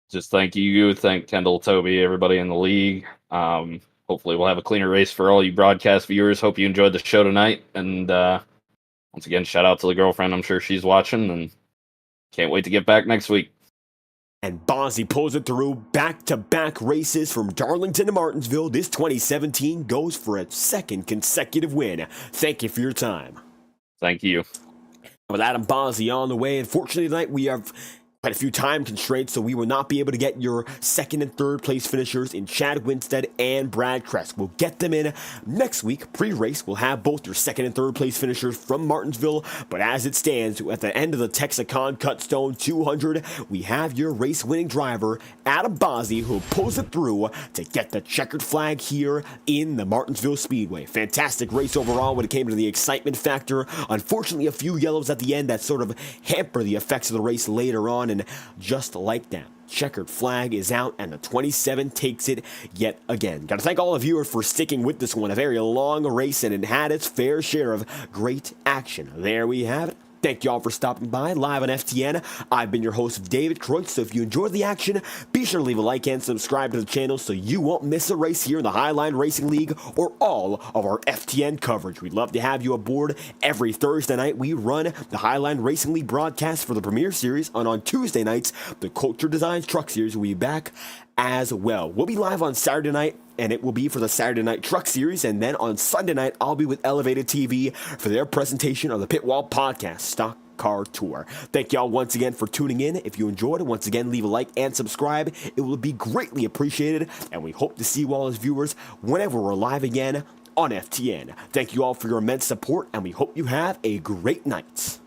Just thank Kendall, Toby, everybody in the league. Hopefully we'll have a cleaner race for all you broadcast viewers. Hope you enjoyed the show tonight. And once again, shout out to the girlfriend. I'm sure she's watching, and can't wait to get back next week. And Bozzy pulls it through back-to-back races from Darlington to Martinsville. This 2017 goes for a second consecutive win. Thank you for your time. Thank you. With Adam Bozzy on the way, unfortunately tonight we have quite a few time constraints, so we will not be able to get your second and third place finishers in Chad Winstead and Brad Kress. We'll get them in next week. Pre-race, we'll have both your second and third place finishers from Martinsville, but as it stands, at the end of the Tex-A-Con Cut Stone 200, we have your race-winning driver, Adam Bozzy, who pulls it through to get the checkered flag here in the Martinsville Speedway. Fantastic race overall when it came to the excitement factor. Unfortunately, a few yellows at the end that sort of hamper the effects of the race later on. And just like that, checkered flag is out, and the 27 takes it yet again. Got to thank all of you for sticking with this one. A very long race, and it had its fair share of great action. There we have it. Thank y'all for stopping by live on FTN. I've been your host, David Croix, so if you enjoyed the action, be sure to leave a like and subscribe to the channel so you won't miss a race here in the Highline Racing League or all of our FTN coverage. We'd love to have you aboard. Every Thursday night, we run the Highline Racing League broadcast for the Premier Series, and on Tuesday nights, the Culture Designs Truck Series will be back as well. We'll be live on Saturday night, and it will be for the Saturday Night Truck Series, and then on Sunday night, I'll be with Elevated TV for their presentation of the Pitwall Podcast Stock Car Tour. Thank y'all once again for tuning in. If you enjoyed it, once again, leave a like and subscribe. It will be greatly appreciated, and we hope to see you all as viewers whenever we're live again on FTN. Thank you all for your immense support, and we hope you have a great night.